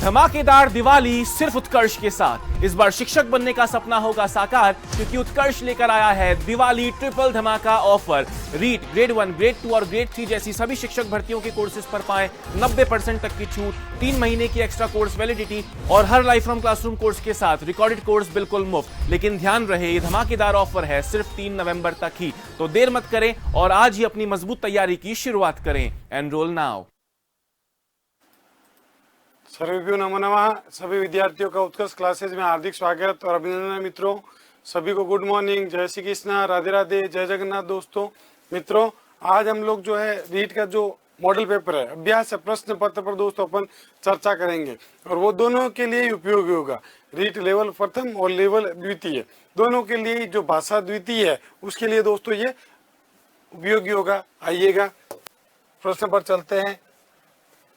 धमाकेदार दिवाली सिर्फ उत्कर्ष के साथ। इस बार शिक्षक बनने का सपना होगा साकार, क्योंकि उत्कर्ष लेकर आया है दिवाली ट्रिपल धमाका ऑफर। रीट, ग्रेड 1, ग्रेड 2 और ग्रेड 3 जैसी सभी शिक्षक भर्तियों के कोर्सेज पर पाएं 90% तक की छूट, 3 महीने की एक्स्ट्रा कोर्स वैलिडिटी और हर लाइफ फ्रॉम क्लासरूम कोर्स के साथ रिकॉर्डेड कोर्स बिल्कुल मुफ्त। लेकिन ध्यान रहे, ये धमाकेदार ऑफर है सिर्फ 3 नवंबर तक ही, तो देर मत करें और आज ही अपनी मजबूत तैयारी की शुरुआत करें। Enrol now. सर्वेभ्यो नमो नमः। सभी विद्यार्थियों का उत्कर्ष क्लासेज में हार्दिक स्वागत और अभिनंदन। मित्रों सभी को गुड मॉर्निंग, जय श्री कृष्णा, राधे राधे, जय जगन्नाथ। दोस्तों मित्रों, आज हम लोग जो है रीट का जो मॉडल पेपर है, अभ्यास प्रश्न पत्र पर दोस्तों अपन चर्चा करेंगे और वो दोनों के लिए उपयोगी होगा। रीट लेवल प्रथम और लेवल द्वितीय दोनों के लिए, जो भाषा द्वितीय है उसके लिए दोस्तों ये उपयोगी होगा। आइएगा प्रश्न पर चलते हैं।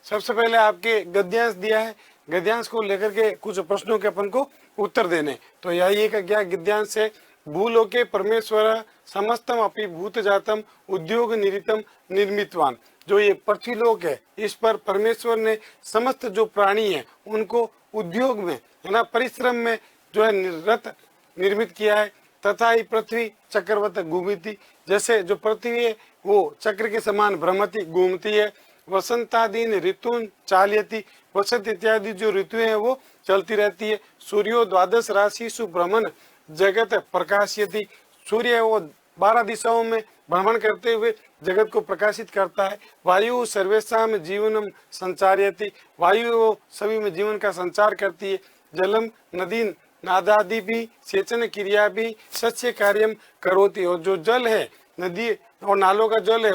सबसे पहले आपके गद्यांश दिया है, गद्यांश को लेकर के कुछ प्रश्नों के अपन को उत्तर देने। तो यही का क्या गद्यांश है? भूलोके परमेश्वर समस्तम अपि भूत जातम उद्योग निरितम निर्मितवान। जो ये पृथ्वी लोक है, इस पर परमेश्वर ने समस्त जो प्राणी है उनको उद्योग में है ना, परिश्रम में जो है निरत निर्मित किया है। तथा ही पृथ्वी चक्रवत घूमती, जैसे जो पृथ्वी है वो चक्र के समान भ्रमती घूमती है। वसंतादीन ऋतुन चालयति, वसंत इत्यादि जो ऋतु है वो चलती रहती है। सूर्यो द्वादश राशिषु भ्रमण जगत प्रकाशयति, सूर्य वो 12 दिशाओं में भ्रमण करते हुए जगत को प्रकाशित करता है। वायु सर्वेषाम जीवनम संचारयति, वायु वो सभी में जीवन का संचार करती है। जलम नदी नादादि भी सेचन क्रिया भी सस्य कार्यम करोति, और जो जल है, नदी और नालों का जल है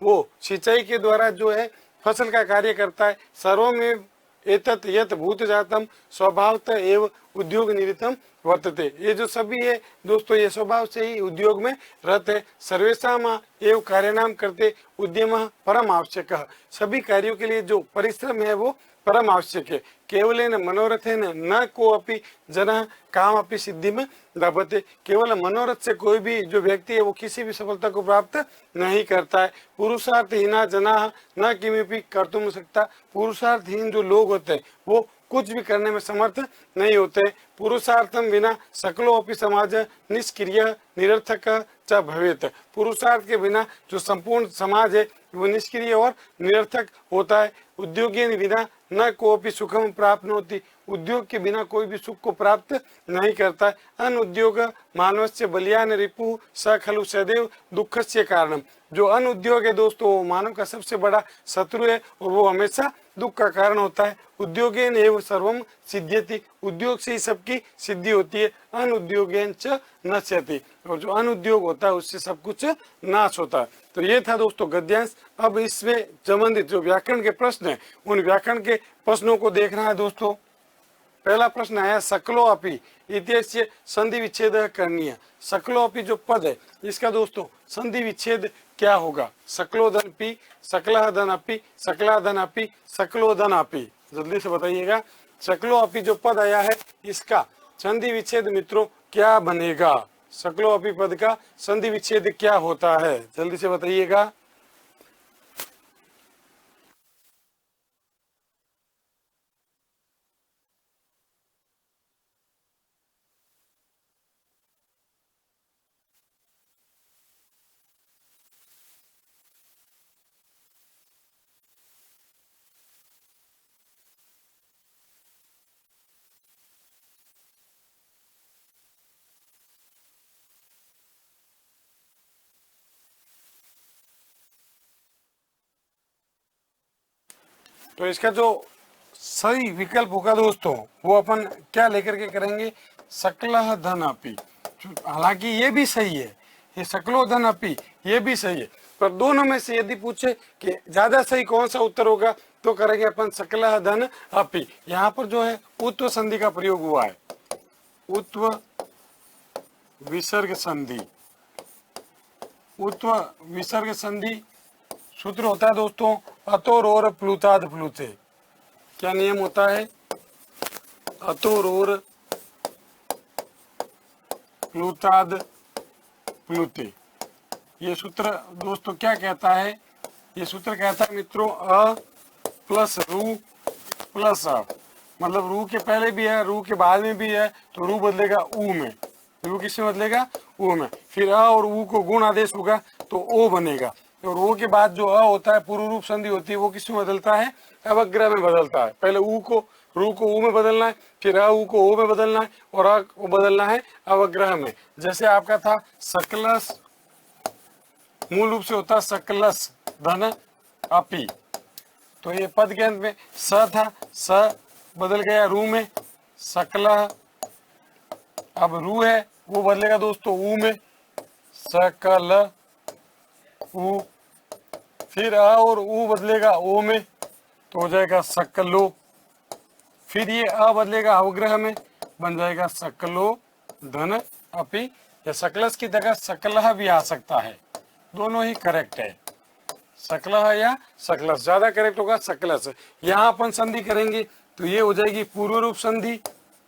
वो सिंचाई के द्वारा जो है फसल का कार्य करता है। सर्वमेव एतत् यत् भूत जातम स्वभावतः एव उद्योग निरतम वर्तते, ये जो सभी है दोस्तों ये स्वभाव से ही उद्योग में रहते हैं। सर्वेषाम एव कार्याणाम करते उद्यम परम आवश्यक, सभी कार्यों के लिए जो परिश्रम है वो परम आवश्यक है। केवलेन मनोरथेन न को अपि जना काम अपि सिद्धि में लभते, केवल मनोरथ से कोई भी जो व्यक्ति है वो किसी भी सफलता को प्राप्त नहीं करता है। पुरुषार्थहीना जना न किमपि कर्तुम सकता, पुरुषार्थहीन जो लोग होते हैं वो कुछ भी करने में समर्थ नहीं होते। पुरुषार्थम बिना सकलो अपि समाज निष्क्रिय निरर्थक च भवेत, पुरुषार्थ के बिना जो संपूर्ण समाज है वो निष्क्रिय और निरर्थक होता है। उद्योगे बिना न कोपि सुखम प्राप्त होती, उद्योग के बिना कोई भी सुख को प्राप्त नहीं करता है। अन उद्योग मानवस्य बलियान रिपु स खलु सदैव दुखस्य कारणम, जो अन उद्योग है दोस्तों वो मानव का सबसे बड़ा शत्रु है और वो हमेशा दुख का कारण होता है। उद्योगेन एव सर्वम सिद्ध्यति, उद्योग से ही सबकी सिद्धि होती है। अन उद्योगेन च नश्यति, और जो अन उद्योग होता है उससे सब कुछ नाश होता है। तो ये था दोस्तों गद्यांश। अब इसमें संबंधित जो व्याकरण के प्रश्न है उन व्याकरण के प्रश्नों को देखना है दोस्तों। पहला प्रश्न है सकलो अपि इत्यस्य संधि विच्छेद करणीय। सकलो अपि जो पद है इसका दोस्तों संधि विच्छेद क्या होगा? सकलोधन पी, सकलाधन अपि, सकलाधन अपि, सकलोधन अपि, जल्दी से बताइएगा। सकलो अपि जो पद आया है इसका संधि विच्छेद मित्रों क्या बनेगा? सकलो अपि पद का संधि विच्छेद क्या होता है? जल्दी से बताइएगा। तो इसका जो सही विकल्प होगा दोस्तों वो अपन क्या लेकर के करेंगे? सकलह धन अपि। हालांकि ये भी सही है, ये सकलो धन अपि ये भी सही है, पर दोनों में से यदि पूछे कि ज्यादा सही कौन सा उत्तर होगा तो करेंगे अपन सकलह धन अपि। यहाँ पर जो है उत्व संधि का प्रयोग हुआ है, उत्व विसर्ग संधि। उत्व विसर्ग संधि सूत्र होता है दोस्तों अतोरोर प्लुताद प्लुते। क्या नियम होता है? अतोरोर प्लुताद प्लुते। ये सूत्र दोस्तों क्या कहता है? ये सूत्र कहता है मित्रों अ प्लस रू प्लस अ मतलब रू के पहले भी है, रू के बाद में भी है, तो रू बदलेगा ऊ में। रू किसमें बदलेगा? ऊ में। फिर अ और ऊ को गुण आदेश होगा तो ओ बनेगा। और ओ के बाद जो अ होता है पूर्व रूप संधि होती है, वो किसमें बदलता है? अवग्रह में बदलता है। पहले ऊ को रू को ऊ में बदलना है, फिर अ ऊ को ओ में बदलना है, और अ को बदलना है अवग्रह में। जैसे आपका था सकलस, मूल रूप से होता है सकलस धन अपि, तो ये पद के अंत में स था, स बदल गया रू में, सकल। अब रू है वो बदलेगा दोस्तों ऊ में, सकल ऊ। फिर अ और ऊ बदलेगा ओ में, तो हो जाएगा सकलो। फिर ये अ बदलेगा अवग्रह में, बन जाएगा सकलो धन अपि, या सकलस की जगह सकलह भी आ सकता है, दोनों ही करेक्ट है। सकलह या सकलस, ज्यादा करेक्ट होगा सकलस। यहाँ अपन संधि करेंगे तो ये हो जाएगी पूर्व रूप संधि,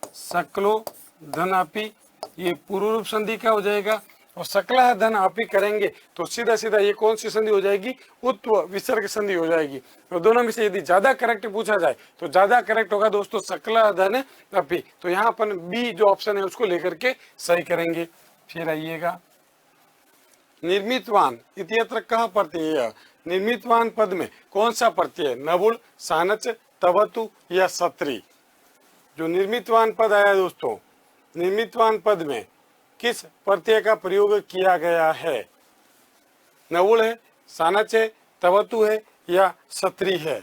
सकलो धन अपि, ये पूर्व रूप संधि का हो जाएगा। और सकलह धन अपि करेंगे तो सीधा सीधा ये कौन सी संधि हो जाएगी? उत्व विसर्ग संधि हो जाएगी। तो दोनों में से यदि ज्यादा करेक्ट पूछा जाए तो ज्यादा करेक्ट होगा दोस्तों सकलह धन अपि। तो यहाँ अपन बी जो ऑप्शन है उसको लेकर के सही करेंगे। फिर आइएगा निर्मितवान इत्यत्र कह प्रत्यय। निर्मितवान पद में कौन सा प्रत्यय? नवुल, सानच, तवतु या सत्री। जो निर्मितवान पद आया दोस्तों, निर्मितवान पद में किस प्रत्यय का प्रयोग किया गया है? नवुल है, सानच है, तवतु है या सत्री है?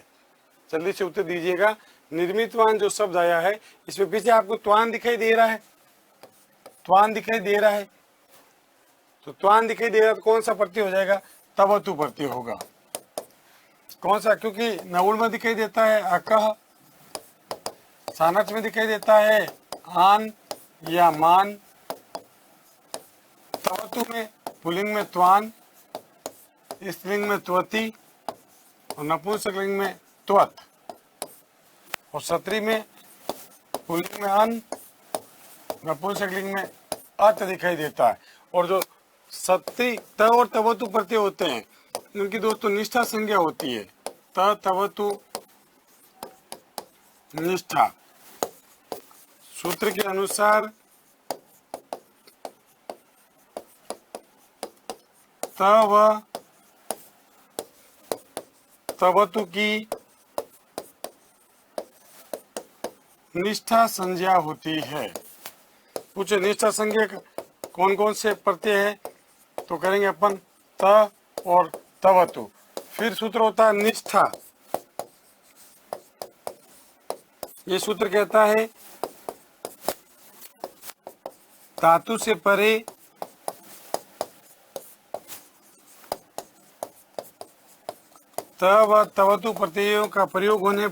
जल्दी से उत्तर दीजिएगा। निर्मितवान जो शब्द आया है इसमें पीछे आपको त्वान दिखाई दे रहा है, त्वान दिखाई दे रहा है, तो त्वान दिखाई दे रहा है तो कौन सा प्रत्यय हो जाएगा? तवतु प्रत्यय होगा। कौन सा? क्योंकि नवुल में दिखाई देता है अकह, सानच में दिखाई देता है आन या मान, तवतु में पुल्लिंग में त्वान, स्त्रीलिंग में त्वति और नपुंसकलिंग में त्वत, और सत्री में पुल्लिंग में अन, नपुंसकलिंग में अत दिखाई देता है। और जो सत्री त और तवतु प्रत्यय होते हैं उनकी दोस्तों निष्ठा संज्ञा होती है, त तवतु निष्ठा। सूत्र के अनुसार तव तवतु की निष्ठा संज्ञा होती है। पूछे निष्ठा संज्ञा कौन कौन से प्रत्यय है, तो करेंगे अपन त और तवतु। फिर सूत्र होता है निष्ठा। ये सूत्र कहता है धातु से परे त व तवतु प्रत्ययों का प्रयोग होने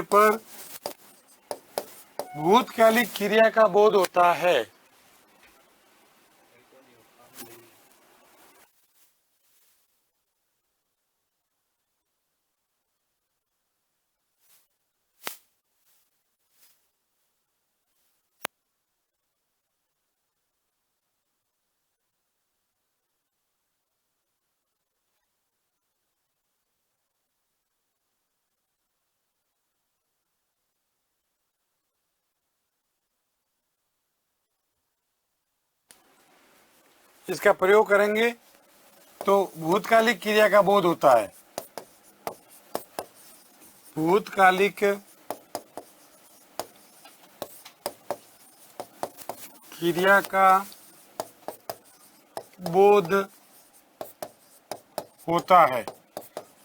पर भूतकालिक क्रिया का बोध होता है। इसका प्रयोग करेंगे तो भूतकालिक क्रिया का बोध होता है। भूतकालिक क्रिया का बोध होता है।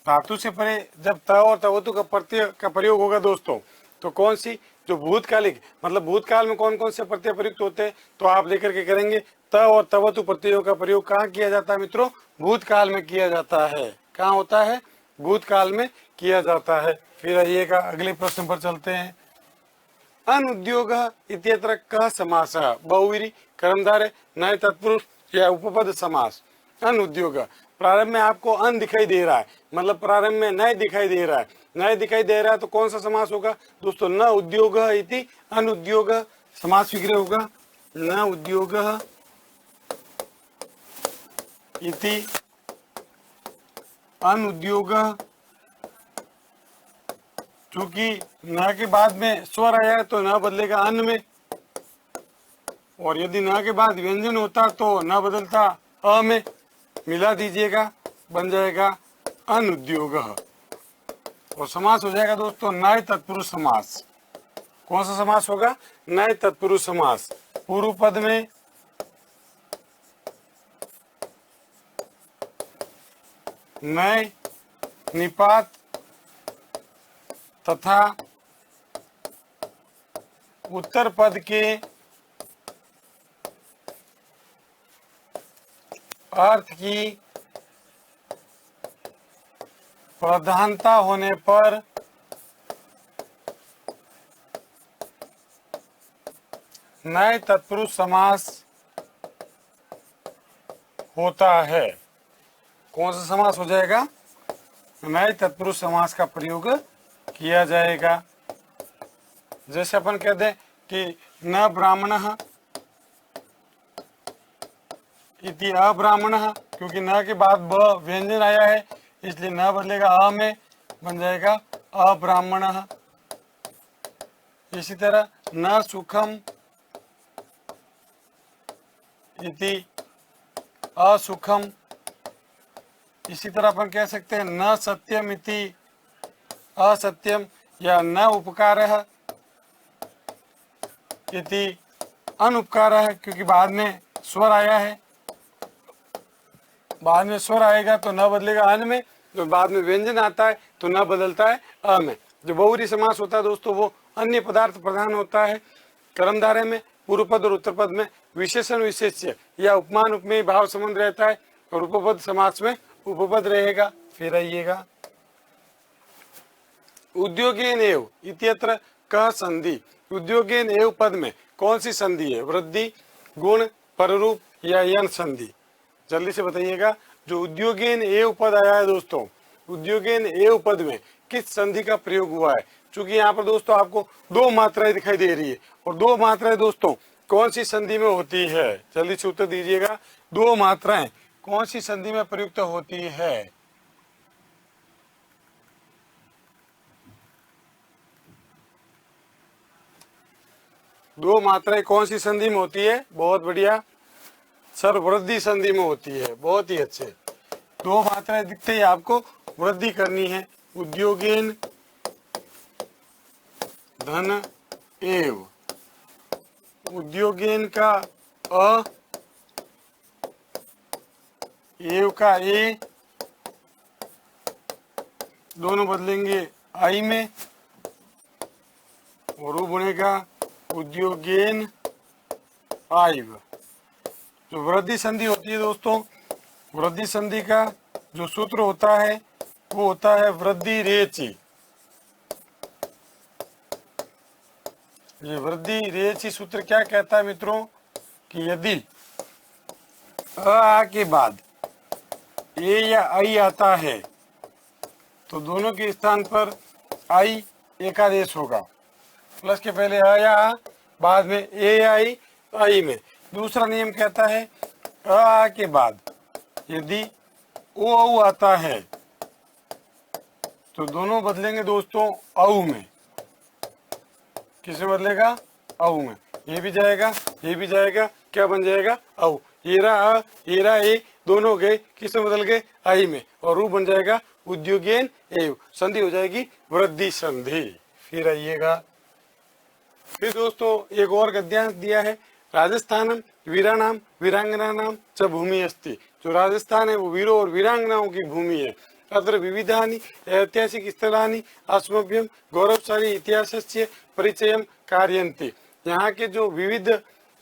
धातु से परे जब त और तवतु का प्रत्यय का प्रयोग होगा दोस्तों, तो कौन सी? जो भूतकालिक मतलब भूतकाल में कौन कौन से प्रत्यय प्रयुक्त होते हैं, तो आप लेकर के करेंगे त और तवतु प्रत्ययों का प्रयोग कहाँ किया जाता है मित्रों? भूतकाल में किया जाता है। कहाँ होता है? भूतकाल में किया जाता है। फिर आइएगा अगले प्रश्न पर चलते हैं। अनुद्योग इत्यत्र कः समासः? बहुव्रीहि, कर्मधारय, नए तत्पुरुष या उपपद समास। अनुद्योग, प्रारंभ में आपको अन दिखाई दे रहा है, मतलब प्रारंभ में नए दिखाई दे रहा है। नए दिखाई दे रहा है तो कौन सा समास होगा दोस्तों? न उद्योग इति अनुद्योग समास विग्रह होगा। न उद्योग इति अनुद्योगः। चूंकि न के बाद में स्वर आया है तो न बदलेगा अन में, और यदि न के बाद व्यंजन होता तो न बदलता अ में, मिला दीजिएगा बन जाएगा अनुद्योगः। और समास हो जाएगा दोस्तों नए तत्पुरुष समास। कौन सा समास होगा? नए तत्पुरुष समास। पूर्व पद में नए निपात तथा उत्तर पद के अर्थ की प्रधानता होने पर नए तत्पुरुष समास होता है। कौन सा समास हो जाएगा? नए तत्पुरुष समास का प्रयोग किया जाएगा। जैसे अपन कह दें कि न ब्राह्मणः इति अब्राह्मणः, क्योंकि न के बाद ब व्यंजन आया है इसलिए न बदलेगा अ में, बन जाएगा अब्राह्मणः। इसी तरह न सुखम इति असुखम। इसी तरह अपन कह सकते हैं न सत्यम इति असत्यम, या न उपकारः इति अनुपकारः, क्योंकि बाद में स्वर आया है। बाद में स्वर आएगा तो न बदलेगा अन में, जो बाद में व्यंजन आता है तो न बदलता है अ में। जो बहुव्रीहि समास होता है दोस्तों वो अन्य पदार्थ प्रधान होता है। कर्मधारय में पूर्व पद और उत्तर पद में विशेषण विशेष्य या उपमान उपमेय भाव संबंध रहता है, और उपपद समास में उपपद रहेगा। फिर आइएगा उद्योगेन एव इत्यत्र क संधि। उद्योगेन एव पद में कौन सी संधि है? वृद्धि, गुण, पररूप या यन संधि? जल्दी से बताइएगा। जो उद्योगेन एव पद आया है दोस्तों, उद्योगेन एव पद में किस संधि का प्रयोग हुआ है? चूंकि यहाँ पर दोस्तों आपको दो मात्राएं दिखाई दे रही है, और दो मात्राएं दोस्तों कौन सी संधि में होती है? जल्दी से उत्तर दीजिएगा। दो मात्राएं कौन सी संधि में प्रयुक्त होती है? दो मात्राएं कौन सी संधि में होती है? बहुत बढ़िया सर, वृद्धि संधि में होती है। बहुत ही अच्छे। दो मात्राएं दिखते ही आपको वृद्धि करनी है। उद्योगेन धन एव, उद्योगेन का अ, एव का ए, दोनों बदलेंगे आई में, और वो बनेगा उद्योगेन आइव। जो वृद्धि संधि होती है दोस्तों, वृद्धि संधि का जो सूत्र होता है वो होता है वृद्धि रेचि। ये वृद्धि रेचि सूत्र क्या कहता है मित्रों? कि यदि अ के बाद ए या आई आता है तो दोनों के स्थान पर आई एकादेश होगा। प्लस के पहले अ या आ, बाद में ए या आई में। दूसरा नियम कहता है अ के बाद यदि ओ औ आता है तो दोनों बदलेंगे दोस्तों औ में। किसे बदलेगा? औ में। ये भी जाएगा, ये भी जाएगा, क्या बन जाएगा? औ। येरा अ, येरा ए, दोनों गए, किसमें बदल गए? आई में, और रू बन जाएगा उद्योगेन एव। संधि हो जाएगी वृद्धि संधि। फिर आइएगा, फिर दोस्तों एक और गद्यांश दिया है। राजस्थानम वीराणाम वीरांगनानाम च भूमि अस्ति। जो राजस्थान है वो वीरों और वीरांगनाओं की भूमि है। अत्र विविधानि ऐतिहासिक स्थलानि अस्मभ्यं गौरवशाली इतिहासस्य परिचयं कारयन्ति। यहाँ के जो विविध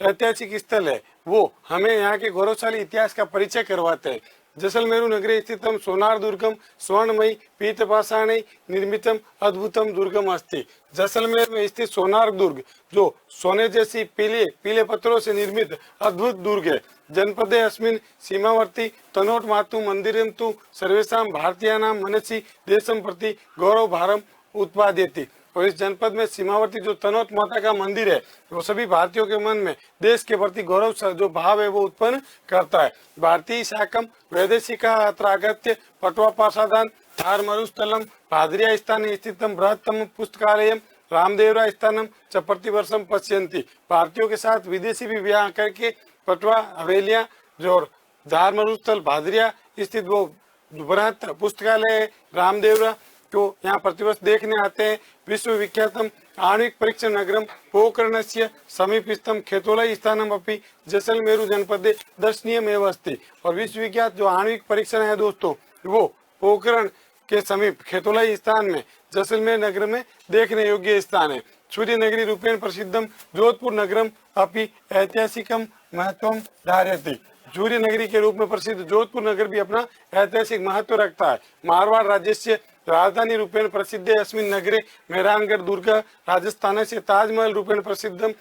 ऐतिहासिक स्थल है वो हमें यहाँ के गौरवशाली इतिहास का परिचय करवाते हैं। जैसलमेरु नगरे स्थितम सोनार दुर्गम स्वर्णमयी पीतपाषाणै निर्मितम अद्भुतम दुर्गम अस्ति। जैसलमेर में स्थित सोनार दुर्ग जो सोने जैसी पीले पत्थरों से निर्मित अद्भुत दुर्ग है। जनपदे अस्मिन् सीमावर्ती तनोट मातु मंदिरम तु सर्वेषां भारतीयानां मनसि देशं प्रति गौरव भारम उत्पादयति। और इस जनपद में सीमावर्ती जो तनोत माता का मंदिर है वो सभी भारतीयों के मन में देश के प्रति गौरव जो भाव है वो उत्पन्न करता है। भारतीय शाकम वैदेशिका अत्र आगत्य पटवा पासादान धार मरुस्थलम भाद्रिया स्थाने स्थितम बृहत्तम पुस्तकालयम रामदेवरा स्थानम च प्रतिवर्षम पश्यन्ति। भारतीयों के साथ विदेशी भी विवाह करके पटवा हवेलियां जो धार मरुस्थल भाद्रिया स्थित वो बृहत पुस्तकालय रामदेवरा को यहाँ प्रतिवर्ष देखने आते हैं। विश्व विख्यातम आणविक परीक्षण नगरम पोकर्णस्य समीपस्थम खेतोला स्थानम अपि जैसलमेरु जनपदे दर्शनीयमेव अस्ति। और विश्व विख्यात जो आणविक परीक्षण है दोस्तों वो पोखरण के समीप खेतोला स्थान में जैसलमेर नगर में देखने योग्य स्थान है। सूर्य नगरी रूपेण प्रसिद्धम जोधपुर नगरम अपि ऐतिहासिकम महत्वम धारयति। सूर्य नगरी के रूप में प्रसिद्ध जोधपुर नगर भी अपना ऐतिहासिक महत्व रखता है। मारवाड़ राज्य से राजधानी रूपेण प्रसिद्ध अस्मिन् नगरे मेहरानगढ़ दुर्ग राजस्थान से ताजमहल रूपेण प्रसिद्धम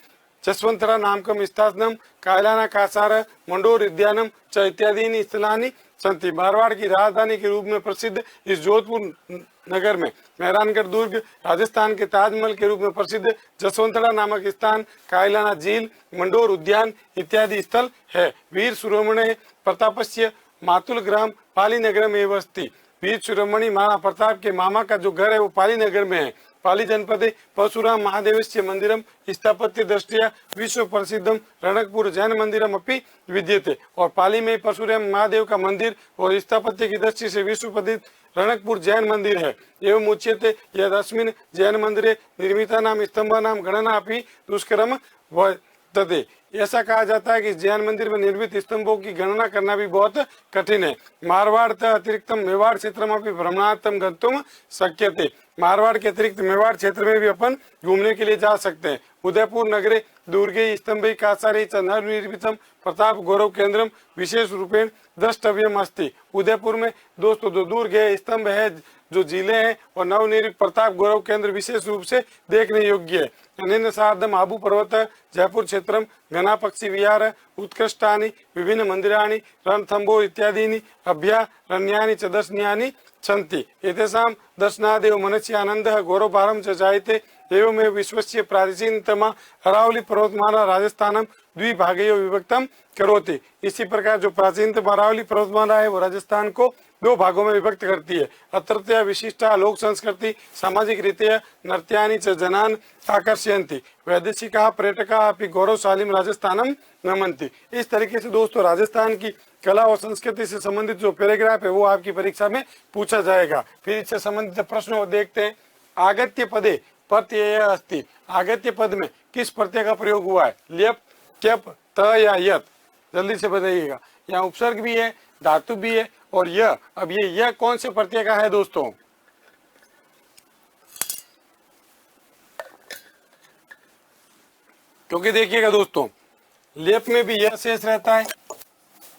जसवंतरा नामकम स्थानम कायलाना कासार मंडोर उद्यानम च इत्यादि स्थलानि संति। मारवाड़ की राजधानी के रूप में प्रसिद्ध इस जोधपुर नगर में मेहरानगढ़ दुर्ग राजस्थान के ताजमहल के रूप में प्रसिद्ध जसवंतरा नामक स्थान कायलाना झील मंडोर उद्यान इत्यादि स्थल है। वीर शिरोमणि प्रतापस्य मातुल ग्राम पाली नगर में अस्ति। वीर शिरोमणि महाराणा प्रताप के मामा का जो घर है वो पाली नगर में है। पाली जनपदे परशुराम महादेवस्य मंदिरम स्थापत्य दृष्टिया विश्व प्रसिद्धम रणकपुर जैन मंदिरम अपि विद्यते। और पाली में परशुराम महादेव का मंदिर और स्थापत्य की दृष्टि से विश्व प्रसिद्ध रणकपुर जैन मंदिर है। एवं उच्यते यदस्मिन् जैन मंदिरे निर्मितानां स्तंभानां गणना अपि दुष्करम वर्तते। ऐसा कहा जाता है कि जैन मंदिर में निर्मित स्तंभों की गणना करना भी बहुत कठिन है। मारवाड़ अतिरिक्तम मेवाड़ क्षेत्र में भी भ्रमणार्थम गंतुम शक्यते। मारवाड़ के अतिरिक्त मेवाड़ क्षेत्र में भी अपन घूमने के लिए जा सकते हैं। उदयपुर नगरे दुर्गे स्तंभे कासारे च नवनिर्मितम प्रताप गौरव केंद्रम विशेष रूपेण द्रष्टव्यम अस्ति। उदयपुर में दोस्तों जो दुर्ग है स्तंभ है जो जिले हैं और नवनिर्मित प्रताप गौरव केंद्र विशेष रूप से देखने योग्य है। अनेन सार्धम आबू पर्वत जयपुर क्षेत्रम घना पक्षी विहार उत्कृष्टानि विभिन्न मंदिराणि रणथंबो इत्यादीनि अभयारण्यानि च दर्शनीयानि सन्ति। एतेषां दर्शनादेव मनसि आनन्दः गौरवभारं च जायते। एवमेव विश्वस्य प्राचीनतमा अरावली पर्वतमाला राजस्थानम द्विभागयो विभक्तम करोति। इसी प्रकार जो प्राचीनतम अरावली पर्वतमाला है वो राजस्थान को दो भागों में विभक्त करती है। अत्रत्य विशिष्टा लोक संस्कृति सामाजिक रीत्या नृत्यानि च जनान् आकर्षयन्ति। वैदेशिकाः पर्यटकाः अपि गौरवशालीं राजस्थानम नमन्ति। इस तरीके से दोस्तों राजस्थान की कला और संस्कृति से संबंधित जो पैराग्राफ है वो आपकी परीक्षा में पूछा जाएगा। फिर इससे संबंधित प्रश्न देखते हैं। आगत्य पदे प्रत्यय अस्ति। आगत्य पद में किस प्रत्यय का प्रयोग हुआ है? ल्यप, क्यप, त या यत? जल्दी से बताइएगा। यहाँ उपसर्ग भी है, धातु भी है और यह। अब ये यह कौन से प्रत्यय का है दोस्तों? क्योंकि देखिएगा दोस्तों लेप में भी यह शेष रहता है,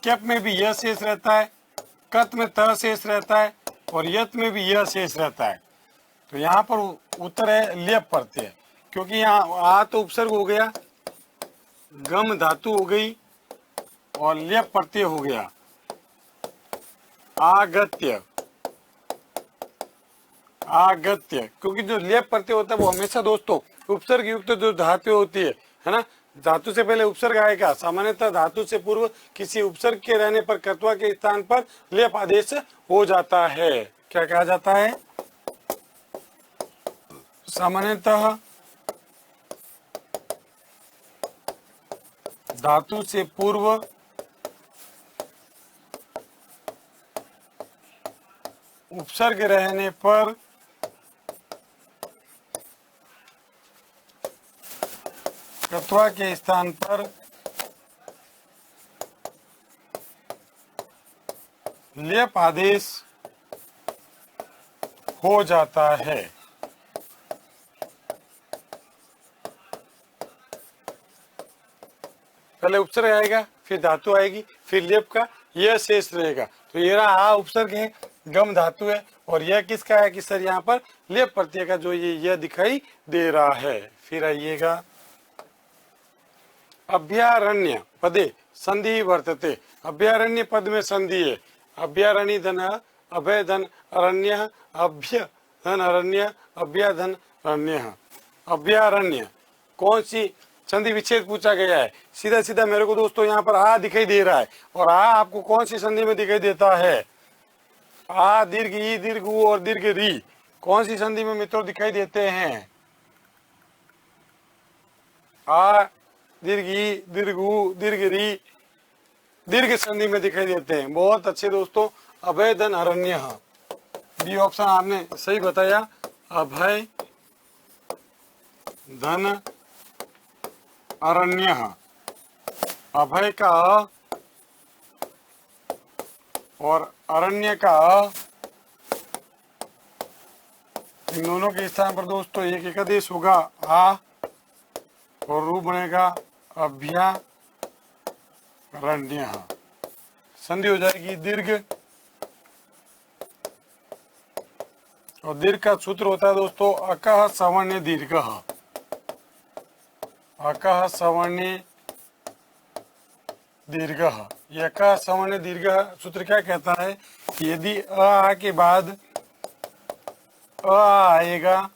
कैप में भी यह शेष रहता है, कत में त शेष रहता है और यत में भी यह शेष रहता है। तो यहाँ पर उत्तर है लेप प्रत्यय। क्योंकि यहाँ आ तो उपसर्ग हो गया, गम धातु हो गई और लेप प्रत्यय हो गया। आगत्य, आगत्य क्योंकि जो लेप प्रत्यय होता है वो हमेशा दोस्तों उपसर्ग युक्त जो धातु होती है ना, धातु से पहले उपसर्ग आएगा। सामान्यतः धातु से पूर्व किसी उपसर्ग के रहने पर कर्तव्य के स्थान पर लेप आदेश हो जाता है। क्या कहा जाता है? सामान्यतः धातु से पूर्व उपसर्ग रहने पर कर्तव्य के स्थान पर लेप आदेश हो जाता है। पहले उपसर्ग आएगा, फिर धातु आएगी, फिर लेप का यह शेष रहेगा। तो ये रहा आ उपसर्ग है, गम धातु है और यह किसका है कि सर यहाँ पर लेप प्रत्यय का जो ये यह दिखाई दे रहा है। फिर आइएगा अभयारण्य पदे संधि वर्तते। अभयारण्य पद में संधि है। अभयारण्य धन अभय धन अरण्य, अभ्य धन अरण्य, अभ्या धन अभयारण्य। अभयारण्य कौन सी संधि विच्छेद पूछा गया है। सीधा सीधा मेरे को दोस्तों यहाँ पर आ दिखाई दे रहा है, और आ आपको कौन सी संधि में दिखाई देता है। आ दीर्घ ई दीर्घ ऊ और दीर्घ री कौन सी संधि में मित्रों दिखाई देते हैं। आ दीर्घ ई दीर्घ ऊ दीर्घ री दीर्घ संधि में दिखाई देते हैं। बहुत अच्छे दोस्तों, अभय धन अरण्य, बी ऑप्शन आपने सही बताया। अभय धन अरण्य, अभय का और अरण्य का, इन दोनों के स्थान पर दोस्तों एक एकादेश होगा आ, और रूप बनेगा अभयारण्य। संधि हो जाएगी दीर्घ, और दीर्घ का सूत्र होता है दोस्तों अकः सवर्ण्य दीर्घः। अकः सवर्ण्य दीर्घः। यह अकः सवर्ण्य दीर्घ सूत्र क्या कहता है कि यदि अ के बाद अ आएगा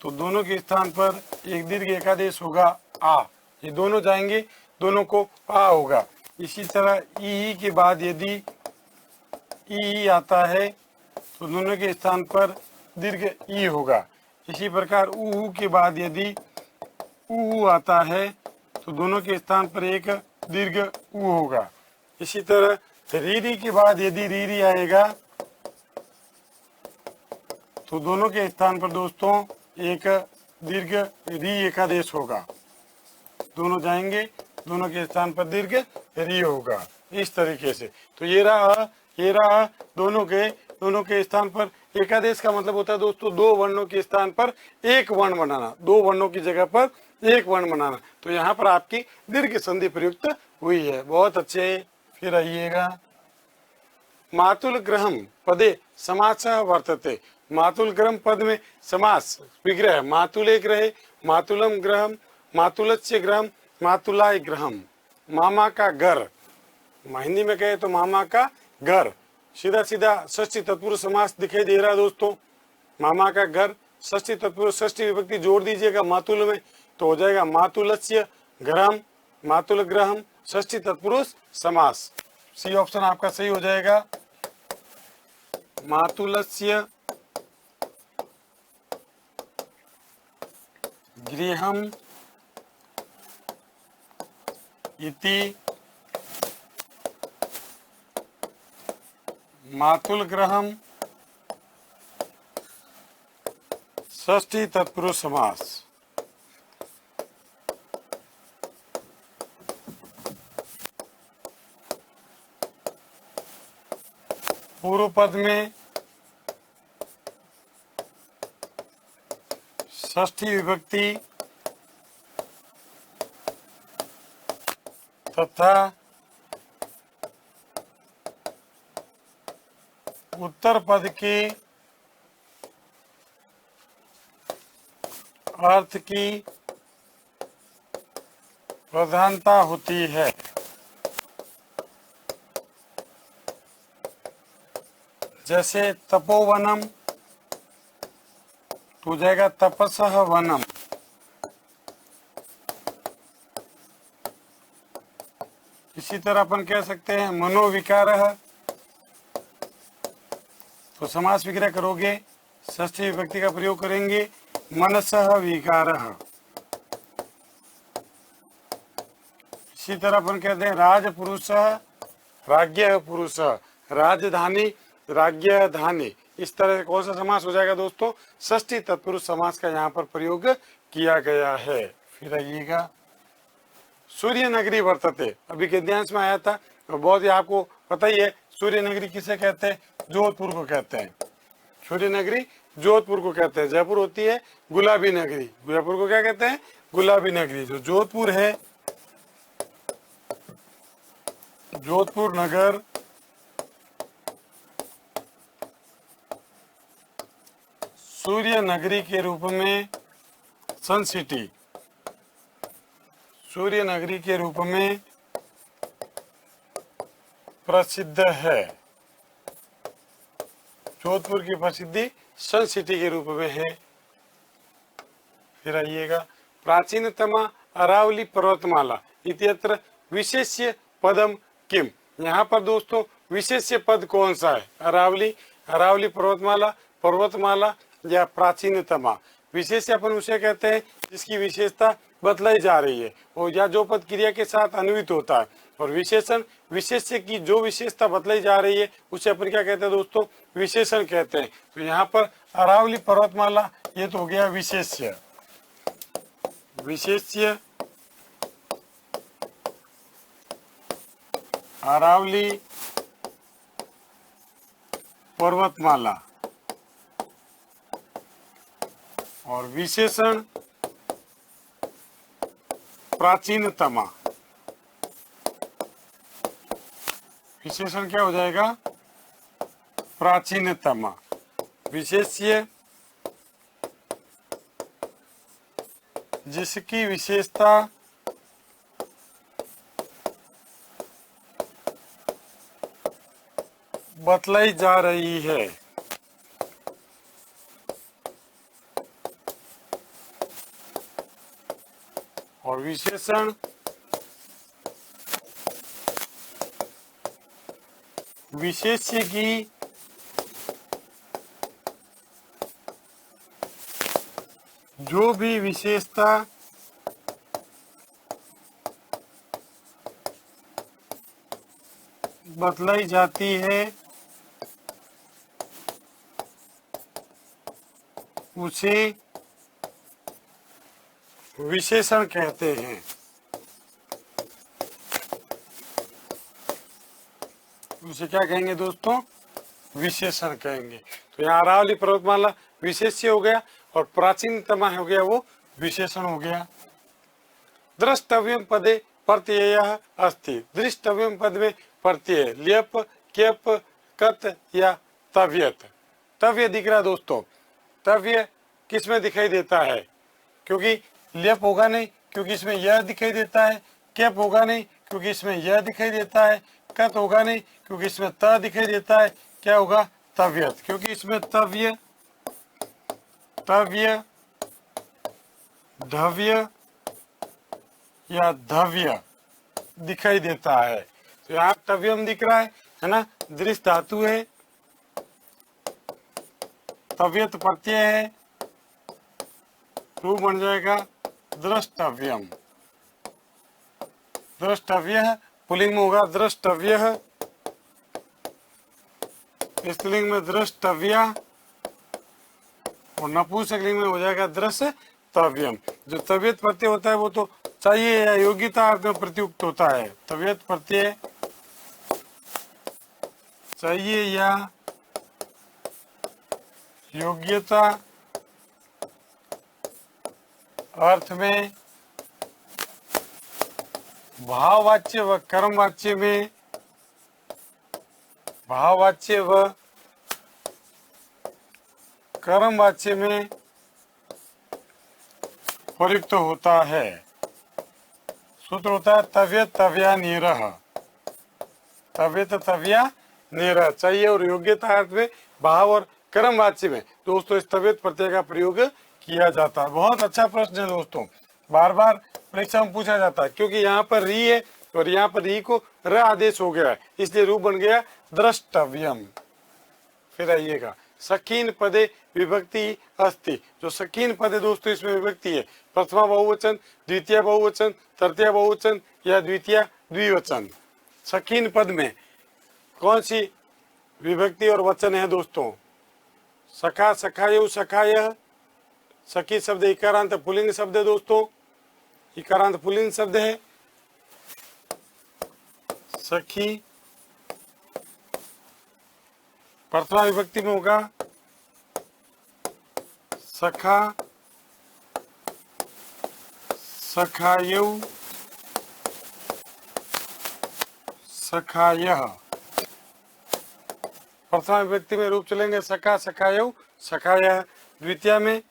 तो दोनों के स्थान पर एक दीर्घ एकादेश होगा आ। ये दोनों जाएंगे, दोनों को आ होगा। इसी तरह ई के बाद यदि ई आता है तो दोनों के स्थान पर दीर्घ ई होगा। इसी प्रकार ऊ के बाद यदि ऊ आता है तो दोनों के स्थान पर एक दीर्घ ऊ होगा। इसी तरह रीरी के बाद यदि रीरी आएगा तो दोनों के स्थान पर दोस्तों एक दीर्घ री एकादेश होगा। दोनों जाएंगे, दोनों के स्थान पर दीर्घ री होगा। इस तरीके से तो ये रहा दोनों के स्थान पर एकादेश का मतलब होता है दोस्तों दो वर्णों के स्थान पर एक वर्ण बनाना, दो वर्णों की जगह पर एक वर्ण बनाना। तो यहाँ पर आपकी दीर्घ संधि प्रयुक्त हुई है। बहुत अच्छे। फिर आइएगा, मातुल ग्रहम पदे समास वर्तते। मातुल ग्रहम पद में समास विग्रह मातुले ग्रहे, मातुलम ग्रहम, मातुलस्य ग्रहम, मातुलाय ग्रहम। मामा का घर, हिंदी में कहे तो मामा का घर। सीधा सीधा षष्ठी तत्पुरुष समास दिखाई दे रहा है दोस्तों। मामा का घर षष्ठी तत्पुरुष षष्ठी विभक्ति जोड़ दीजिएगा मातुल में तो हो जाएगा मातुलस्य ग्रहम, मातुल ग्रहम, षष्ठी तत्पुरुष समास। सी ऑप्शन आपका सही हो जाएगा। मातुलस्य गृहम इति मातुल ग्रहम षष्ठी तत्पुरुष समास। पूर्व पद में षष्ठी विभक्ति तथा उत्तर पद के अर्थ की प्रधानता होती है। जैसे तपोवनम तो जाएगा तपसः वनम। इसी तरह अपन कह सकते हैं मनोविकारः, तो समास विग्रह करोगे षष्ठी विभक्ति का प्रयोग करेंगे मनसः विकारः। इसी तरह अपन कहते हैं राजपुरुषः राज्ञः पुरुषः, राजधानी राज्ञः धानी। इस तरह से कौन सा समास हो जाएगा दोस्तों, षष्ठी तत्पुरुष समास का यहाँ पर प्रयोग किया गया है। फिर आइएगा, सूर्य नगरी वर्तते, अभी गद्यांश में आया था तो बहुत ही आपको पता ही है सूर्य नगरी किसे कहते हैं, जोधपुर को कहते हैं। सूर्य नगरी जोधपुर को कहते हैं। जयपुर होती है गुलाबी नगरी, जयपुर को क्या कहते हैं, गुलाबी नगरी। जो जोधपुर है, जोधपुर नगर सूर्य नगरी के रूप में, सन सिटी, सूर्य नगरी के रूप में प्रसिद्ध है। जोधपुर की प्रसिद्धि सन सिटी के रूप में है। फिर आइएगा प्राचीनतमा अरावली पर्वतमाला इत्यत्र विशेष्य पदम किम। यहाँ पर दोस्तों विशेष्य पद कौन सा है? अरावली, अरावली पर्वतमाला या प्राचीनतमा। विशेष्य अपन उसे कहते हैं जिसकी विशेषता बतलाई जा रही है और या जो पद क्रिया के साथ अन्वित होता है, और विशेषण विशेष्य की जो विशेषता बतलाई जा रही है उसे अपन क्या कहते हैं दोस्तों? विशेषण कहते हैं। तो यहाँ पर अरावली पर्वतमाला ये तो हो गया विशेष्य। विशेष्य अरावली पर्वतमाला और विशेषण प्राचीनतमा। विशेषण क्या हो जाएगा? प्राचीनतमा। विशेष्य जिसकी विशेषता बतलाई जा रही है। और विशेषण विशेष्य की जो भी विशेषता बतलाई जाती है उसे विशेषण कहते हैं। उसे क्या कहेंगे दोस्तों? विशेषण कहेंगे। तो यहाँ अरावली पर्वतमाला विशेष्य हो गया और प्राचीनतमा हो गया वो विशेषण हो गया। द्रष्टव्यम पदे प्रत्ययः अस्ति। दृष्टव्यम पद में प्रत्यय ल्यप, क्यप, कत या तव्यत। तव्य दिख रहा दोस्तों। तव्य किस में दिखाई देता है? क्योंकि ल्यप होगा नहीं, क्योंकि इसमें यह दिखाई देता है। कैप होगा नहीं, क्योंकि इसमें यह दिखाई देता है। कत होगा नहीं, क्योंकि इसमें त दिखाई देता है। क्या होगा? तव्यत, क्योंकि इसमें तव्य, तव्य, धव्य या धव्य दिखाई देता है। तो यहाँ तव्यम दिख रहा है ना? दृश्य धातु है, तव्यत प्रत्यय है, रूप बन जाएगा द्रष्टव्यम। द्रष्टव्य पुल्लिंग में होगा द्रष्टव्य, स्त्रीलिंग में द्रष्टव्या और नपुंसकलिंग में हो जाएगा द्रष्टव्यम। जो तव्यत प्रत्यय होता है वो तो चाहिए या योग्यता अर्थ में प्रत्युक्त होता है। तव्यत प्रत्यय चाहिए या योग्यता अर्थ में, भाववाच्य व कर्मवाच्य में, भाववाच्य व कर्मवाच्य में प्रयुक्त होता है। सूत्र होता है तव्यत तव्या निरह। तव्यत तव्या निरह चाहिए और योग्यता अर्थ में, भाव और कर्मवाच्य में दोस्तों इस तव्यत प्रत्यय का प्रयोग किया जाता है। बहुत अच्छा प्रश्न है दोस्तों, बार बार परीक्षा में पूछा जाता है, क्योंकि यहाँ पर री है और यहाँ पर री को र आदेश हो गया है, इसलिए रूप बन गया द्रष्टव्यम। फिर आइएगा सकीन पदे विभक्ति अस्ति। जो सकीन पद है दोस्तों इसमें विभक्ति है। प्रथमा बहुवचन, द्वितीय बहुवचन, तृतीय बहुवचन या द्वितीय द्विवचन। सकीन पद में कौन सी विभक्ति और वचन है दोस्तों? सखा, सखायु, सखायः। सखी शब्द इकारांत पुल्लिंग शब्द है दोस्तों, इकारांत पुल्लिंग शब्द है। सखी प्रथमा विभक्ति में होगा सखा, सखायौ, सखायः। प्रथमा विभक्ति में रूप चलेंगे सखा, सखायौ, सखायः। द्वितीय में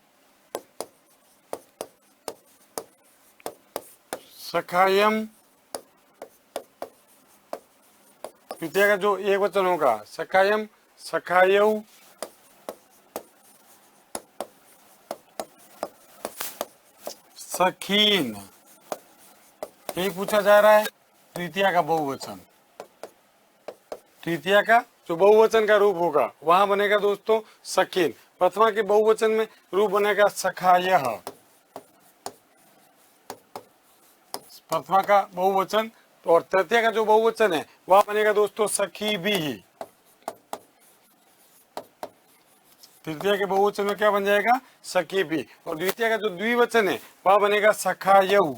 सखायम। द्वितीय का जो एक वचन होगा सखायम, सखायौ। सखीन, यही पूछा जा रहा है। तृतीया का बहुवचन, तृतीया का जो बहुवचन का रूप होगा वहां बनेगा दोस्तों सखीन। प्रथमा के बहुवचन में रूप बनेगा सखायः। प्रथमा का बहुवचन और तृतीया का जो बहुवचन है वह बनेगा दोस्तों सखी भी। तृतीया के बहुवचन में क्या बन जाएगा? सखी भी। और द्वितीय का जो द्विवचन है वह बनेगा सखायऊ,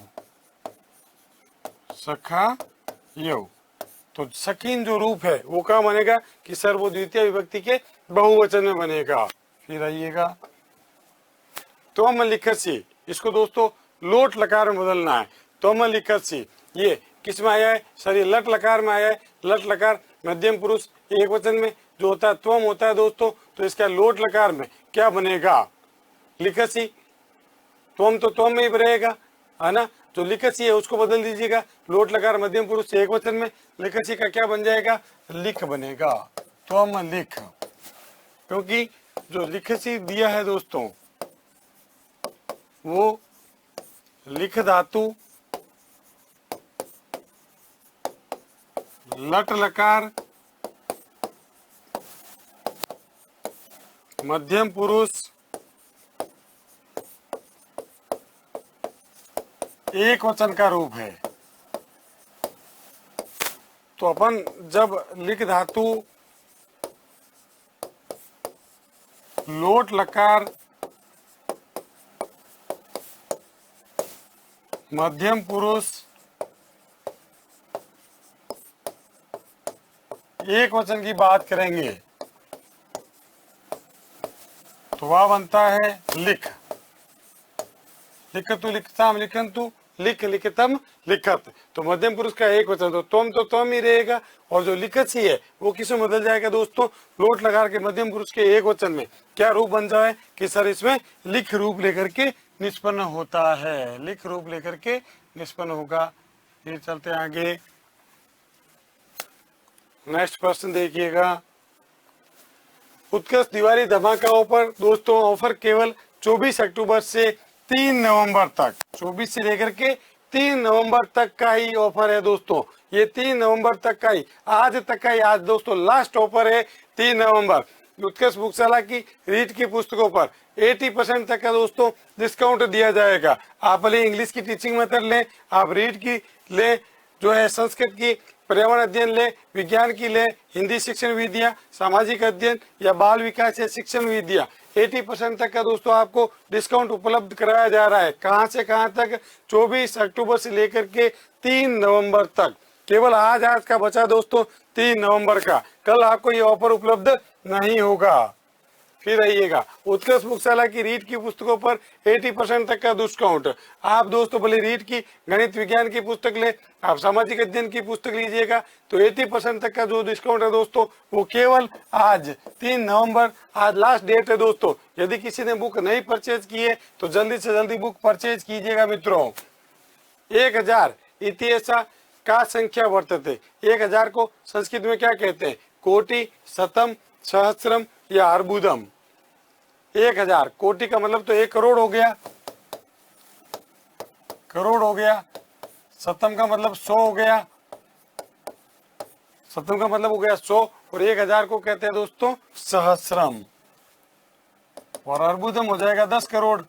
सखायऊ। तो सखीन जो रूप है वो क्या बनेगा कि सर वो द्वितीय विभक्ति के बहुवचन में बनेगा। फिर आइएगा त्वम लिखसी, इसको दोस्तों लोट लकार में बदलना है। त्वम लिखसी ये किस में आया है? सर ये लट लकार में आया है। लट लकार मध्यम पुरुष एक वचन में जो होता है त्वम होता है दोस्तों, तो इसका लोट लकार में क्या बनेगा? लिखसी। त्वम तो त्वम में ही रहेगा, है ना। जो लिखसी है उसको बदल दीजिएगा, लोट लकार मध्यम पुरुष से एक वचन में, लिखसी का क्या बन जाएगा? लिख बनेगा, त्वम लिख। क्योंकि जो लिखसी दिया है दोस्तों वो लिख धातु लट लकार मध्यम पुरुष एक वचन का रूप है। तो अपन जब लिख धातु लोट लकार मध्यम पुरुष एक वचन की बात करेंगे तो वह बनता है लिख। लिखतु लिखताम लिखंतु, लिख लिखतम लिखत। तो मध्यम पुरुष का एक वचन तो तुम ही रहेगा। और जो लिखसी है वो किसमें बदल जाएगा दोस्तों? लोट लगा के मध्यम पुरुष के एक वचन में क्या रूप बन जाए कि सर इसमें लिख रूप लेकर के निष्पन्न होता है। लिख रूप लेकर के निष्पन्न होगा। फिर चलते आगे, नेक्स्ट प्रश्न देखिएगा। उत्कृष्ट दिवाली धमाका ऑफर दोस्तों, ऑफर केवल 24 अक्टूबर से 3 नवंबर तक, 24 से लेकर के 3 नवंबर तक का ही ऑफर है दोस्तों। ये 3 नवंबर तक का ही, आज तक का ही, आज दोस्तों लास्ट ऑफर है 3 नवंबर। उत्कृष्ट बुकशाला की रीड की पुस्तकों पर 80% तक का दोस्तों डिस्काउंट दिया जाएगा। आप भले इंग्लिश की टीचिंग मेथड लें, आप रीड की लें, जो है संस्कृत की पर्यावरण अध्ययन ले, विज्ञान की ले, हिंदी शिक्षण विद्या, सामाजिक अध्ययन या बाल विकास या शिक्षण विद्या, 80% तक का दोस्तों आपको डिस्काउंट उपलब्ध कराया जा रहा है। कहां से कहां तक? 24 अक्टूबर से लेकर के 3 नवंबर तक। केवल आज का बचा दोस्तों 3 नवंबर का, कल आपको ये ऑफर उपलब्ध नहीं होगा। फिर आइएगा, उत्कृष्ट बुकशाला की रीड की पुस्तकों पर 80% तक का डिस्काउंट। आप दोस्तों भले रीड की गणित विज्ञान की पुस्तक ले, आप सामाजिक अध्ययन की पुस्तक लीजिएगा तो 80% तक का जो डिस्काउंट है दोस्तों वो केवल आज 3 नवंबर, आज लास्ट डेट है दोस्तों। यदि किसी ने बुक नहीं परचेज की है तो जल्दी से जल्दी बुक परचेज कीजिएगा मित्रों। 1000 इतिहास का संख्या वर्तते। 1000 को संस्कृत में क्या कहते हैं? कोटि, शतम, सहस्त्रम या अर्बुदम। 1000 कोटि का मतलब तो 1 करोड़ हो गया, करोड़ हो गया। शतम का मतलब 100 हो गया, शतम का मतलब हो गया 100। और 1000 को कहते हैं दोस्तों सहस्त्रम। और अर्बुदम हो जाएगा 10 करोड़।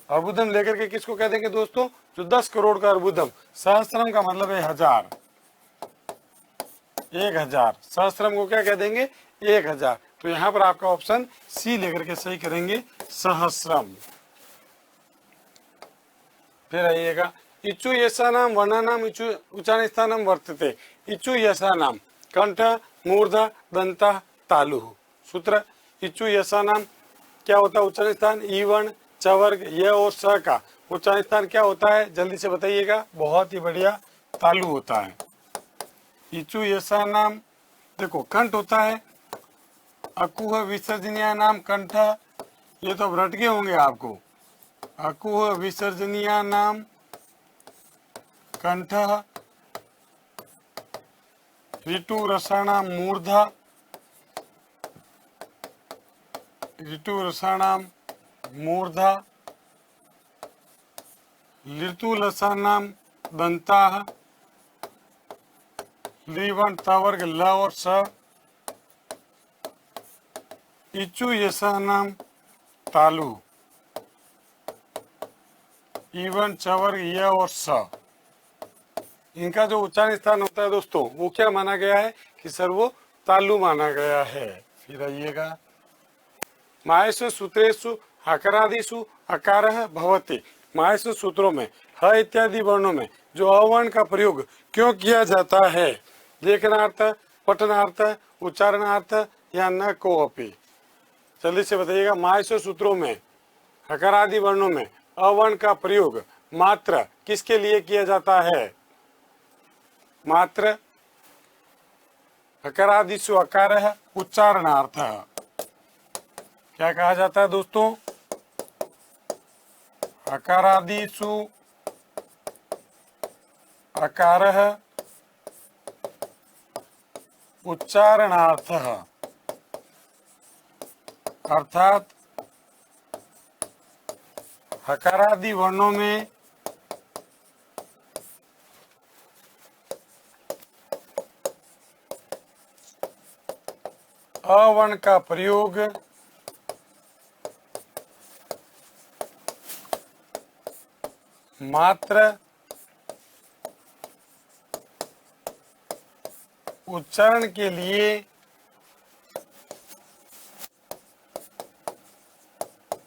अर्बुदम लेकर के किसको कह देंगे दोस्तों? जो 10 करोड़ का अर्बुदम। सहस्त्रम का मतलब है 1000, 1000। सहस्त्रम को क्या कह देंगे? 1000। तो यहाँ पर आपका ऑप्शन सी लेकर के सही करेंगे, सहस्त्रम। फिर आइएगा, इच्छु यशानाम वर्णानाम इच्छु उच्चारण स्थानम वर्तते। इच्छु यशानाम कंठ, मूर्ध, दंत, तालु। सूत्र इच्छु यशानाम क्या होता है? उच्चारण स्थान ई वर्ण, च वर्ग, य और स का उच्चारण स्थान क्या होता है? जल्दी से बताइएगा। बहुत ही बढ़िया, तालु होता है। इच्छु यशानाम देखो कंठ होता है, अकुह विसर्जनीय नाम कंठ, ये तो रट गए होंगे आपको। अकुह विसर्जनीय नाम कंठ, ऋतु रसाणाम मूर्धा, ऋतु रसाणाम मूर्धा ऋतुलसानाम दंताः लीवण तवर्ग ल और स इचु यसानाम तालु इवन चवर्ग य और स। इनका जो उच्चारण स्थान होता है दोस्तों वो क्या माना गया है कि सर वो तालु माना गया है। फिर आइएगा माहेषु सूत्रेषु हकारादिषु अकारः भवति। माहेषु सूत्रों में ह इत्यादि वर्णों में जो अवर्ण का प्रयोग क्यों किया जाता है? लेखनार्थ, पठनार्थ, उच्चारणार्थ या न को अपि। जल्दी से बताइएगा। माहेषु सूत्रों में हकारादि वर्णों में अवर्ण का प्रयोग मात्र किसके लिए किया जाता है? मात्र हकारादिषु अकारः उच्चारणार्थ। क्या कहा जाता है दोस्तों? हकारादिषु अकारः उच्चारणार्थ। अर्थात हकारादि वर्णों में अवर्ण का प्रयोग मात्र उच्चारण के लिए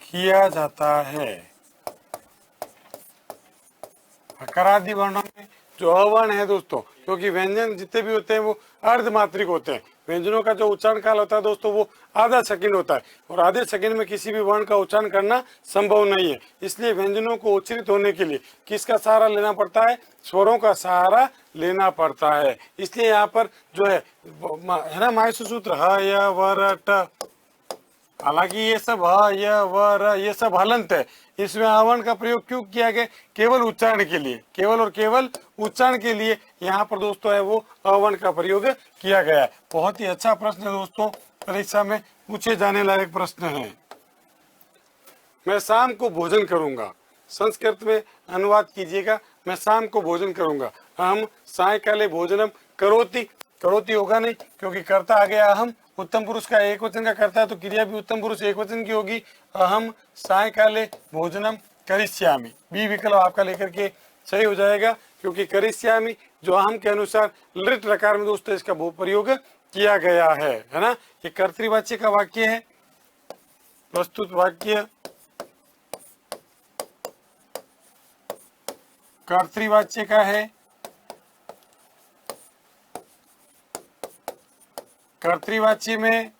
किया जाता है। हकारादि वर्णों में जो अवर्ण है दोस्तों, क्योंकि व्यंजन जितने भी होते हैं वो अर्धमात्रिक होते हैं। व्यंजनों का जो उच्चारण काल होता है दोस्तों वो आधा सेकंड होता है और आधे सेकंड में किसी भी वर्ण का उच्चारण करना संभव नहीं है। इसलिए व्यंजनों को उच्चरित होने के लिए किसका सहारा लेना पड़ता है? स्वरों का सहारा लेना पड़ता है। इसलिए यहाँ पर जो है ना माहेषु सूत्र ह य व र ट, हालांकि ये सब ह य व र ये सब हलंत है। इसमें अवर्ण का प्रयोग क्यों किया गया? केवल उच्चारण के लिए, केवल और केवल उच्चारण के लिए यहाँ पर दोस्तों है वो अवर्ण का प्रयोग किया गया है। बहुत ही अच्छा प्रश्न है दोस्तों, परीक्षा में पूछे जाने लायक प्रश्न है। मैं शाम को भोजन करूंगा। संस्कृत में अनुवाद कीजिएगा। मैं शाम को भोजन करूंगा। हम सायकाले भोजनम करोति। करोति होगा नहीं क्योंकि कर्ता आ गया अहम, उत्तम पुरुष का एक वचन का कर्ता है तो क्रिया भी उत्तम पुरुष एक वचन की होगी। अहम सायकाले भोजनम करिष्यामि। बी विकल्प आपका लेकर के सही हो जाएगा, क्योंकि करिष्यामि जो अहम के अनुसार लृट लकार में दोस्तों इसका बहु प्रयोग किया गया है ना। ये कर्तृवाच्य का वाक्य है। प्रस्तुत वाक्य कर्तृवाच्य का है। कर्तृवाच्य में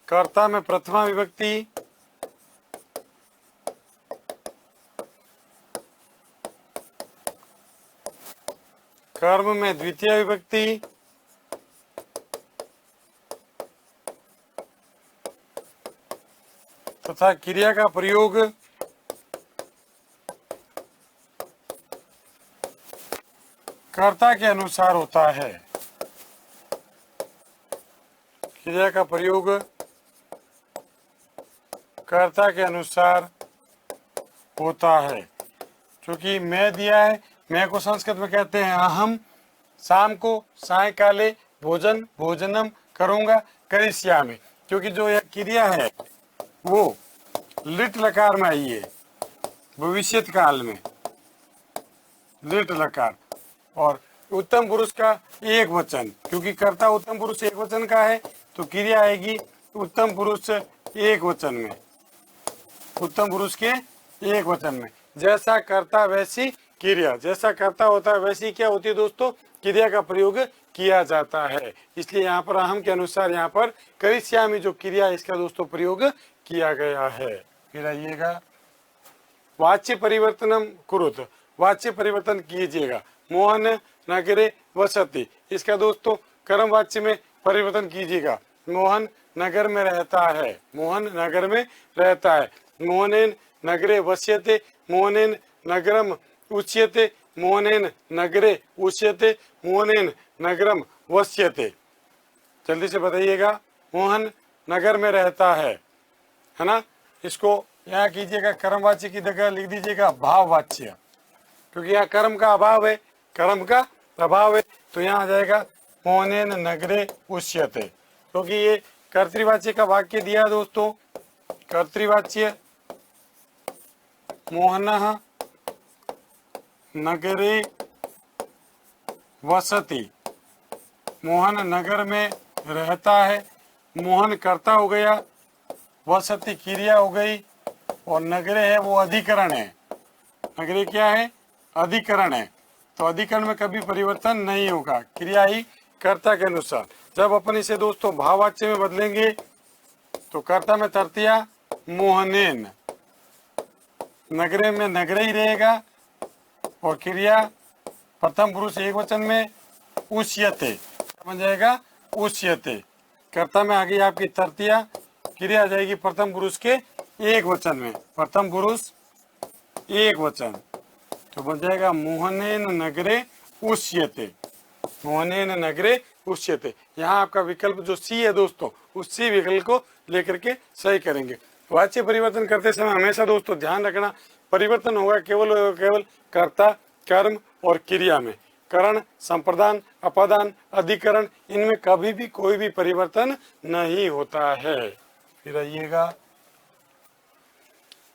कर्ता में प्रथमा विभक्ति, कर्म में द्वितीय विभक्ति, तथा क्रिया का प्रयोग कर्ता के अनुसार होता है। क्रिया का प्रयोग कर्ता के अनुसार होता है। क्योंकि मैं दिया है, मैं को संस्कृत में कहते हैं अहम शाम को सायकाले भोजन भोजनम करूंगा करिष्यामि। क्योंकि जो यह क्रिया है वो लिट लकार में आई है भविष्यत काल में, लिट लकार, और उत्तम पुरुष का एक वचन, क्योंकि कर्ता उत्तम पुरुष एक वचन का है तो क्रिया आएगी उत्तम पुरुष एक वचन में, उत्तम पुरुष के एक वचन में। जैसा कर्ता वैसी क्रिया, जैसा कर्ता होता है वैसी क्या होती है दोस्तों? क्रिया का प्रयोग किया जाता है। इसलिए यहाँ पर अहम के अनुसार यहाँ पर करिष्यामि जो क्रिया इसका दोस्तों प्रयोग किया गया है। फिर आइएगा वाच्य परिवर्तनम कुरुत। वाच्य परिवर्तन कीजिएगा। मोहन नगरे वसति, इसका दोस्तों कर्म वाच्य में परिवर्तन कीजिएगा। मोहन नगर में रहता है। मोहन नगर में रहता है। मोहनेन नगरे वस्यते, मोहनेन नगरम उच्यते, मोहनेन नगरे उच्यते, मोहनेन नगरम वस्यते। जल्दी से बताइएगा। मोहन नगर में रहता है ना। इसको यहाँ कीजिएगा, कर्मवाच्य की जगह लिख दीजिएगा भाववाच्य, क्योंकि यहाँ कर्म का अभाव है, कर्म का अभाव है, तो यहाँ आ जाएगा मोहनेन नगरे उष्यते, क्योंकि ये कर्तृवाच्य का वाक्य दिया है दोस्तों। कर्तृवाच्य मोहनः नगरे वसति, मोहन नगर में रहता है, मोहन कर्ता हो गया, वसति क्रिया हो गई, और नगरे है वो अधिकरण है। नगरे क्या है? अधिकरण है, तो अधिकरण में कभी परिवर्तन नहीं होगा, क्रिया ही कर्ता के अनुसार। जब अपन इसे दोस्तों भाववाच्य में बदलेंगे तो कर्ता में तृतीया मोहनेन, नगरे में नगरे ही रहेगा, और क्रिया प्रथम पुरुष एक वचन में उष्यते बन जाएगा, उष्यते। कर्ता में आ गई आपकी तृतीया, क्रिया आ जाएगी प्रथम पुरुष के एक वचन में, प्रथम पुरुष एक वचन, तो बन जाएगा मोहनेन नगरे उष्यते, मोहनेन नगरे उष्यते। यहाँ आपका विकल्प जो सी है दोस्तों, उस सी विकल्प को लेकर के सही करेंगे। वाच्य परिवर्तन करते समय हमेशा दोस्तों ध्यान रखना, परिवर्तन होगा केवल और केवल कर्ता, कर्म और क्रिया में। करण, संप्रदान, अपादान, अधिकरण, इनमें कभी भी कोई भी परिवर्तन नहीं होता है। फिर आइएगा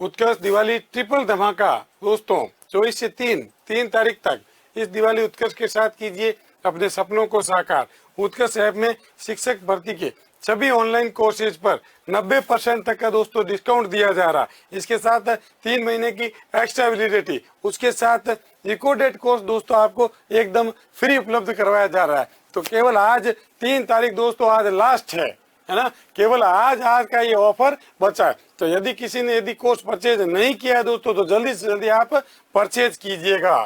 उत्कर्ष दिवाली ट्रिपल धमाका दोस्तों 24 से 3 तारीख तक इस दिवाली उत्कर्ष के साथ कीजिए अपने सपनों को साकार। उत्कर्ष ऐप में शिक्षक भर्ती के सभी ऑनलाइन कोर्सेज पर 90% तक का दोस्तों डिस्काउंट दिया जा रहा है। इसके साथ 3 महीने की एक्स्ट्रा वैलिडिटी, उसके साथ रिकॉर्डेड कोर्स दोस्तों आपको एकदम फ्री उपलब्ध करवाया जा रहा है। तो केवल आज 3 तारीख दोस्तों, आज लास्ट है ना, केवल आज का ये ऑफर बचा है। तो यदि किसी ने यदि कोर्स परचेज नहीं किया है दोस्तों, तो जल्दी से जल्दी आप परचेज कीजिएगा।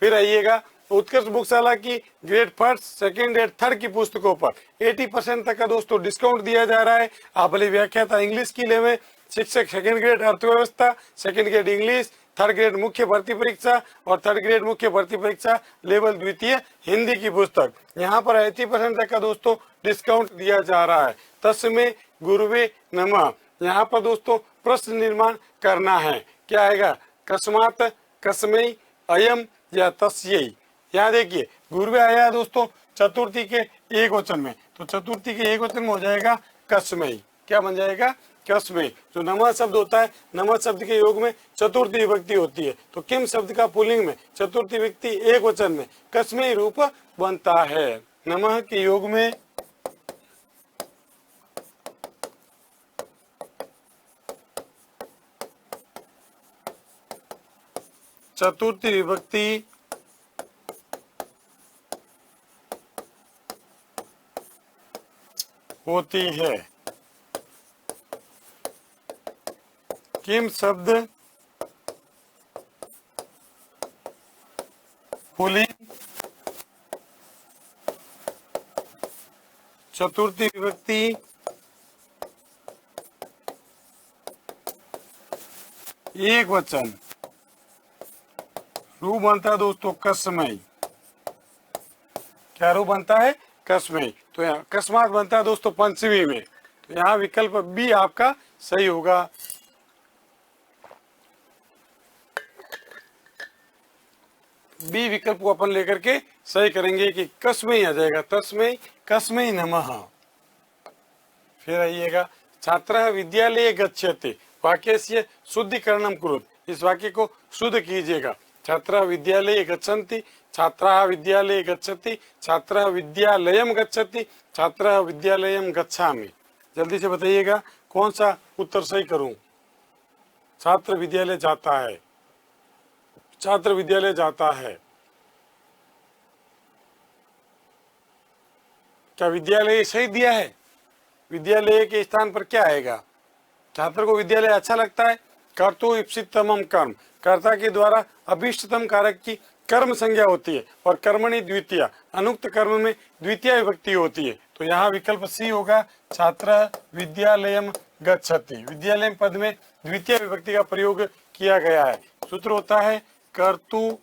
फिर आइएगा उत्कर्ष बुकशाला की ग्रेड 1, 2 और 3 की पुस्तकों पर 80% तक का दोस्तों डिस्काउंट दिया जा रहा है। आप भले व्याख्याता इंग्लिश की लेवे, शिक्षक 2nd ग्रेड अर्थव्यवस्था, 2nd grade English, 3rd grade मुख्य भर्ती परीक्षा और 3rd ग्रेड मुख्य भर्ती परीक्षा लेवल द्वितीय हिंदी की पुस्तक, यहाँ पर 80% तक का दोस्तों डिस्काउंट दिया जा रहा है। तस्मै गुरुवे नमः, यहाँ पर दोस्तों प्रश्न निर्माण करना है। क्या आएगा? कस्मात, कस्मै, अयम या तस्यै। यहाँ देखिए गुरुवे आया दोस्तों चतुर्थी के एक वचन में, तो चतुर्थी के एक वचन में हो जाएगा कस्मै। क्या बन जाएगा? कस्मै। जो नमः शब्द होता है, नमः शब्द के योग में चतुर्थी विभक्ति होती है, तो किम शब्द का पुल्लिंग में चतुर्थी विभक्ति एक वचन में कस्मै रूप बनता है। नमः के योग में चतुर्थी विभक्ति होती है। किम शब्द पुल्लिंग चतुर्थी विभक्ति एक वचन, रूप बनता है दोस्तों कस्मै। क्या रूप बनता है? कस्मै। तो यहाँ अकस्मात बनता है दोस्तों पंचमी में, तो यहाँ विकल्प बी आपका सही होगा। बी विकल्प को अपन लेकर के सही करेंगे कि कस्मै आ जाएगा, तस्मै कस्मै नमः। फिर आइएगा छात्रः विद्यालये गच्छति, वाक्य से शुद्धिकरणम कुरुत, इस वाक्य को शुद्ध कीजिएगा। छात्रः विद्यालये गच्छन्ति, छात्राः विद्यालये गच्छति, छात्रः विद्यालयम गच्छति, छात्रः विद्यालयम गच्छामि। जल्दी से बताइएगा कौन सा उत्तर सही करूं। छात्र विद्यालय जाता है, छात्र विद्यालय जाता है। क्या विद्यालय सही दिया है? विद्यालय के स्थान पर क्या आएगा? छात्र को विद्यालय अच्छा लगता है। कर्तु इप्सिततमम कर्म, कर्ता के द्वारा अभीष्टतम कारक की कर्म संज्ञा होती है, और कर्मणि द्वितीय, अनुक्त कर्म में द्वितीय विभक्ति होती है। तो यहाँ विकल्प सी होगा, छात्र विद्यालयम गच्छति। विद्यालय पद में द्वितीय विभक्ति का प्रयोग किया गया है। सूत्र होता है कर्तु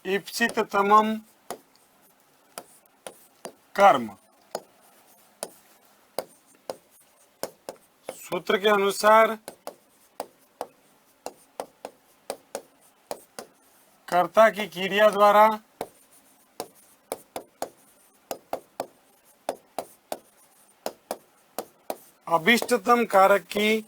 इप्सिततमम कर्म, सूत्र के अनुसार कर्ता की क्रिया द्वारा अभिष्टतम कारक की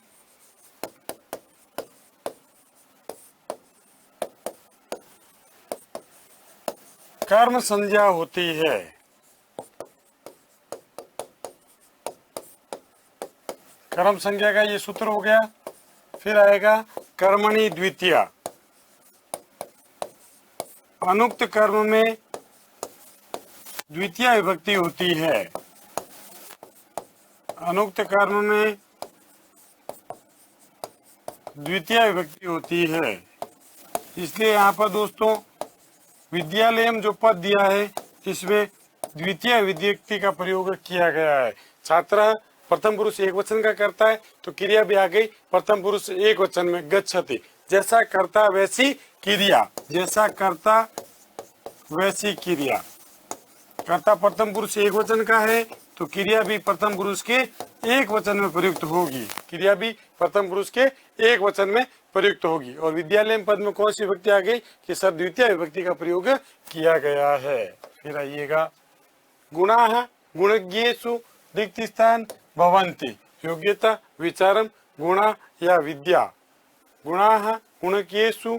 कर्म संज्ञा होती है। कर्म संज्ञा का ये सूत्र हो गया। फिर आएगा कर्मणि द्वितीय। अनुक्त कर्म में द्वितीय विभक्ति होती है। अनुक्त कर्म में द्वितीय विभक्ति होती है। इसलिए यहाँ पर दोस्तों विद्यालयम जो पद दिया है इसमें द्वितीय विभक्ति का प्रयोग किया गया है। छात्र प्रथम पुरुष एक वचन का करता है तो क्रिया भी आ गई प्रथम पुरुष एक वचन में गच्छति। जैसा कर्ता वैसी क्रिया, जैसा कर्ता वैसी क्रिया। कर्ता प्रथम पुरुष एक वचन का है तो क्रिया भी प्रथम पुरुष के एक वचन में प्रयुक्त होगी। क्रिया भी प्रथम पुरुष के एक वचन में प्रयुक्त होगी। और विद्यालय पद में कौन सी विभक्ति आ गई कि सर द्वितीय विभक्ति का प्रयोग किया गया है। फिर आइएगा गुणाः गुणज्ञेषु रिक्त स्थान भवन्ति। योग्यता विचारम गुणा या विद्या। गुणाः गुणज्ञेषु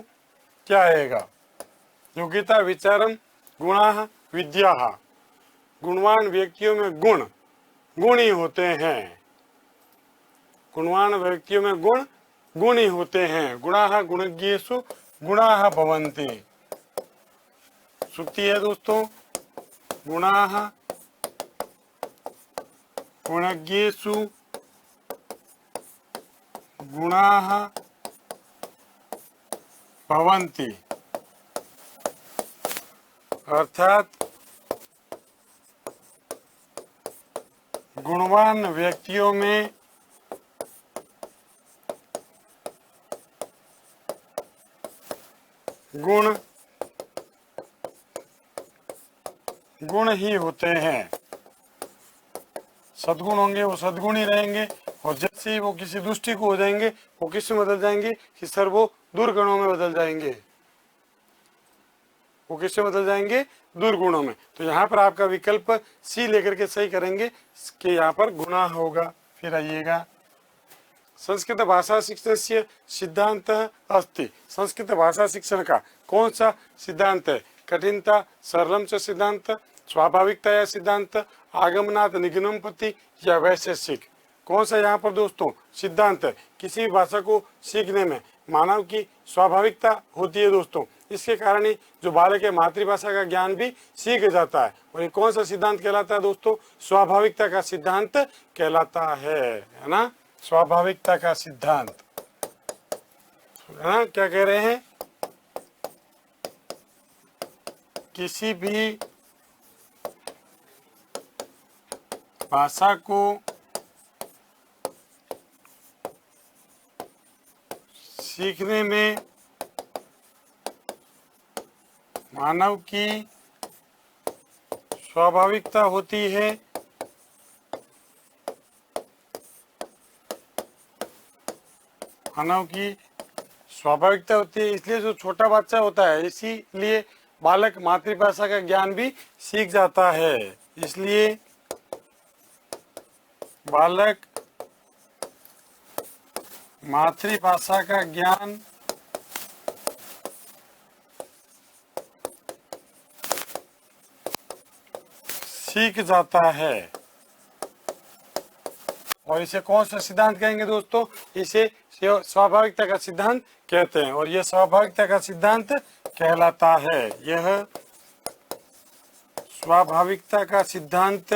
क्या आएगा? योग्यता विचारम गुणाः विद्या। गुणवान व्यक्तियों में गुण गुणी होते हैं। गुणवान व्यक्तियों में गुण गुणी होते हैं। गुणाः गुणज्ञेषु गुणाः भवन्ति। सुक्ति है दोस्तों, गुणाः गुणज्ञेषु गुणाः भवन्ति। अर्थात गुणवान व्यक्तियों में गुण गुण ही होते हैं। सद्गुण होंगे वो सद्गुण ही रहेंगे, और जैसे ही वो किसी दुष्टि को हो जाएंगे वो किस में बदल जाएंगे कि सर वो दुर्गुणों में बदल जाएंगे। वो किससे बदल जाएंगे? दुर्गुणों में। तो यहाँ पर आपका विकल्प सी लेकर के सही करेंगे कि यहाँ पर गुणा होगा। फिर आइएगा संस्कृत भाषा शिक्षण से सिद्धांत अस्ति। संस्कृत भाषा शिक्षण का कौन सा सिद्धांत है? कठिनता सरलम च सिद्धांत, स्वाभाविकता या सिद्धांत, आगमनात् निगमनपति या वैशेषिक। कौन सा यहाँ पर दोस्तों सिद्धांत है? किसी भी भाषा को सीखने में मानव की स्वाभाविकता होती है दोस्तों। इसके कारण ही जो बालक है मातृभाषा का ज्ञान भी सीख जाता है। और ये कौन सा सिद्धांत कहलाता है दोस्तों? स्वाभाविकता का सिद्धांत कहलाता है ना। स्वाभाविकता का सिद्धांत है ना। क्या कह रहे हैं? किसी भी भाषा को सीखने में मानव की स्वाभाविकता होती है। मानव की स्वाभाविकता होती है, इसलिए जो छोटा बच्चा होता है इसीलिए बालक मातृभाषा का ज्ञान भी सीख जाता है। इसलिए बालक मातृभाषा का ज्ञान सीख जाता है। और इसे कौन सा सिद्धांत कहेंगे दोस्तों? इसे स्वाभाविकता का सिद्धांत कहते हैं। और यह स्वाभाविकता का सिद्धांत कहलाता है। यह स्वाभाविकता का सिद्धांत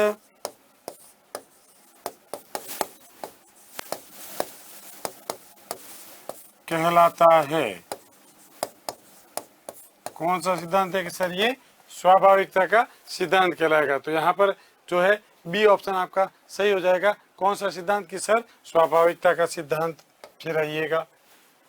कहलाता है। कौन सा सिद्धांत है कि सर ये स्वाभाविकता का सिद्धांत कहलाएगा? तो यहाँ पर जो है बी ऑप्शन आपका सही हो जाएगा। कौन सा सिद्धांत की सर? स्वाभाविकता का सिद्धांत। फिर आइएगा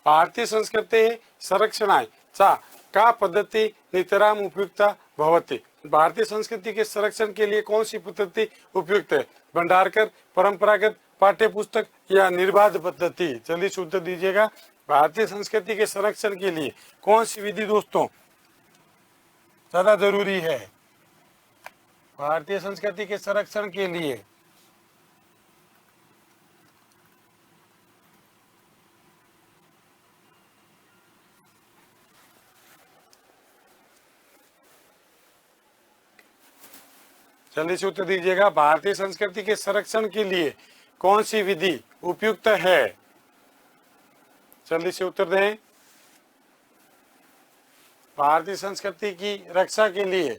भारतीय संस्कृति संरक्षणाय चा का पद्धति नितराम उपयुक्ता भवति। भारतीय संस्कृति के संरक्षण के लिए कौन सी पद्धति उपयुक्त है? भंडारकर, परंपरागत, पाठ्य पुस्तक या निर्बाध पद्धति? जल्दी से उत्तर दीजिएगा। भारतीय संस्कृति के संरक्षण के लिए कौन सी विधि दोस्तों ज्यादा जरूरी है? भारतीय संस्कृति के संरक्षण के लिए जल्दी से उत्तर दीजिएगा। भारतीय संस्कृति के संरक्षण के लिए कौन सी विधि उपयुक्त है? जल्दी से उत्तर दें। भारतीय संस्कृति की रक्षा के लिए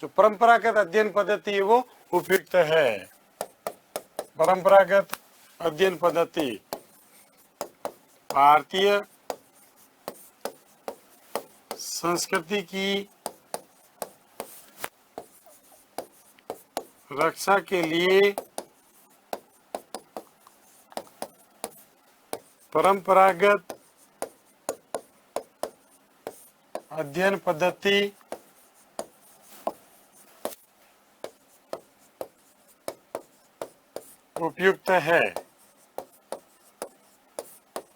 जो परंपरागत अध्ययन पद्धति है वो उपयुक्त है। परंपरागत अध्ययन पद्धति भारतीय संस्कृति की रक्षा के लिए परंपरागत अध्ययन पद्धति उपयुक्त है।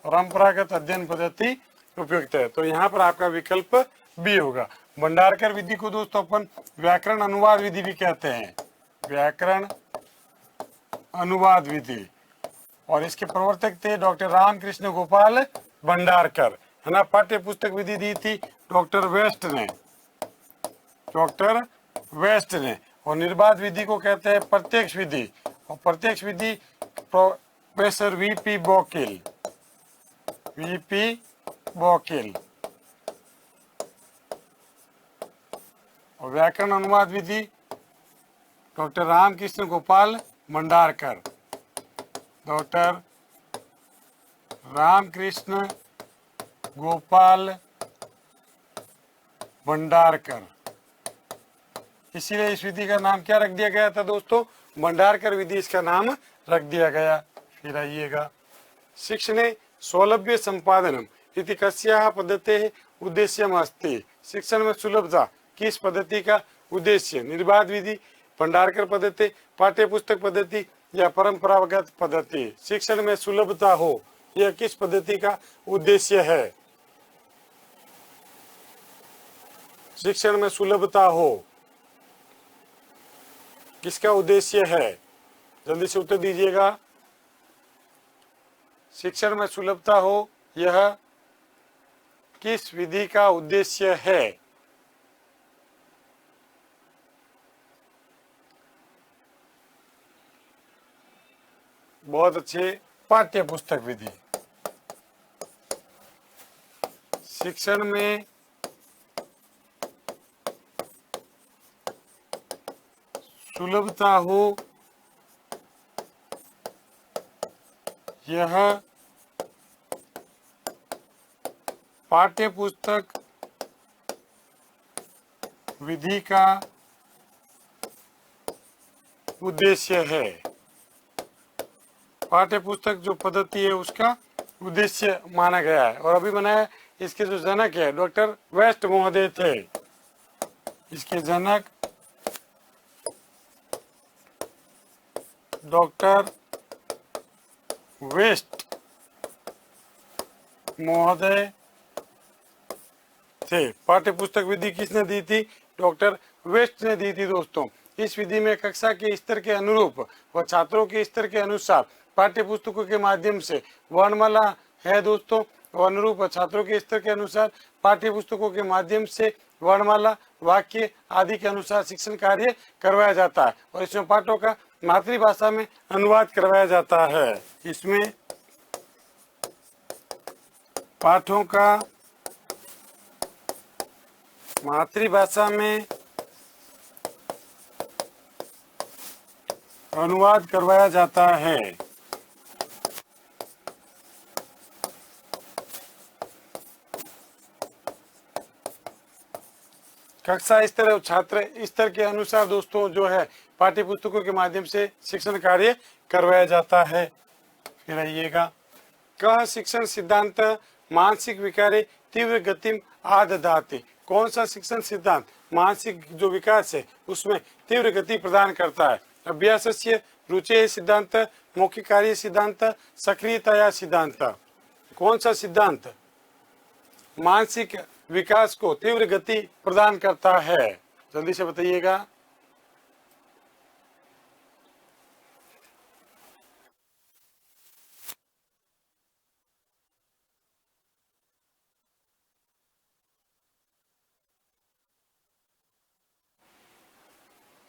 परंपरागत अध्ययन पद्धति उपयुक्त है, तो यहाँ पर आपका विकल्प बी होगा। भंडारकर विधि को दोस्तों अपन व्याकरण अनुवाद विधि भी कहते हैं। व्याकरण अनुवाद विधि, और इसके प्रवर्तक थे डॉक्टर रामकृष्ण गोपाल भंडारकर, है ना। पाठ्य पुस्तक विधि दी थी डॉक्टर वेस्ट ने, डॉक्टर वेस्ट ने। और निर्बाध विधि को कहते हैं प्रत्यक्ष विधि, और प्रत्यक्ष विधि professor VP Bokil, VP Bokil. और व्याकरण अनुवाद विधि डॉक्टर रामकृष्ण गोपाल भंडारकर, डॉक्टर रामकृष्ण गोपाल भंडारकर। इसीलिए इस विधि का नाम क्या रख दिया गया था दोस्तों? भंडारकर विधि इसका नाम रख दिया गया। फिर आइएगा, शिक्षणे सौलभ्य संपादनम इति कस्याः पद्धतेः उद्देश्यम् अस्ति? शिक्षण में सुलभता किस पद्धति का उद्देश्य? निर्बाध विधि, भंडारकर पद्धति, पाठ्य पुस्तक पद्धति या परंपरागत पद्धति? शिक्षण में सुलभता हो, यह किस पद्धति का उद्देश्य है? शिक्षण में सुलभता हो, किसका उद्देश्य है? जल्दी से उत्तर दीजिएगा। शिक्षण में सुलभता हो, यह किस विधि का उद्देश्य है? बहुत अच्छे, पाठ्य पुस्तक विधि। शिक्षण में सुलभता हो, यह पाठ्य पुस्तक विधि का उद्देश्य है। पाठ्य पुस्तक जो पद्धति है उसका उद्देश्य माना गया है। और अभी बनाया, इसके जो जनक है डॉक्टर वेस्ट महोदय थे। इसके जनक डॉक्टर वेस्ट महोदय थे। पाठ्य पुस्तक विधि किसने दी थी? डॉक्टर वेस्ट ने दी थी दोस्तों। इस विधि में कक्षा के स्तर के अनुरूप व छात्रों के स्तर के अनुसार पाठ्य पुस्तकों के माध्यम से वर्णमाला है दोस्तों, और अनुरूप छात्रों के स्तर के अनुसार पाठ्य पुस्तकों के माध्यम से वर्णमाला, वाक्य आदि के अनुसार शिक्षण कार्य करवाया जाता है। और इसमें पाठों का मातृभाषा में अनुवाद करवाया जाता है। इसमें पाठों का मातृभाषा में अनुवाद करवाया जाता है। कक्षा स्तर और छात्र स्तर के अनुसार दोस्तों जो है पाठ्य पुस्तकों के माध्यम से शिक्षण कार्य करवाया जाता है। फिर आइएगा, कह शिक्षण सिद्धांत मानसिक विकारे तीव्र गतिम आददाते? कौन सा शिक्षण सिद्धांत मानसिक जो विकास है उसमें तीव्र गति प्रदान करता है? अभ्यासस्य रुचेः सिद्धांत, मौखिक कार्य सिद्धांत, सक्रियता सिद्धांत। कौन सा सिद्धांत मानसिक विकास को तीव्र गति प्रदान करता है? जल्दी से बताइएगा।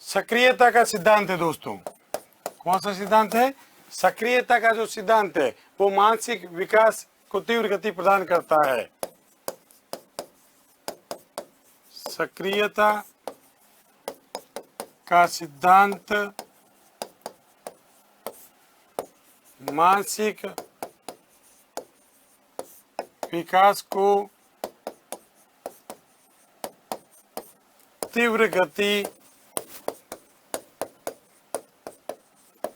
सक्रियता का सिद्धांत है दोस्तों। कौन सा सिद्धांत है? सक्रियता का जो सिद्धांत है वो मानसिक विकास को तीव्र गति प्रदान करता है। सक्रियता का सिद्धांत मानसिक विकास को तीव्र गति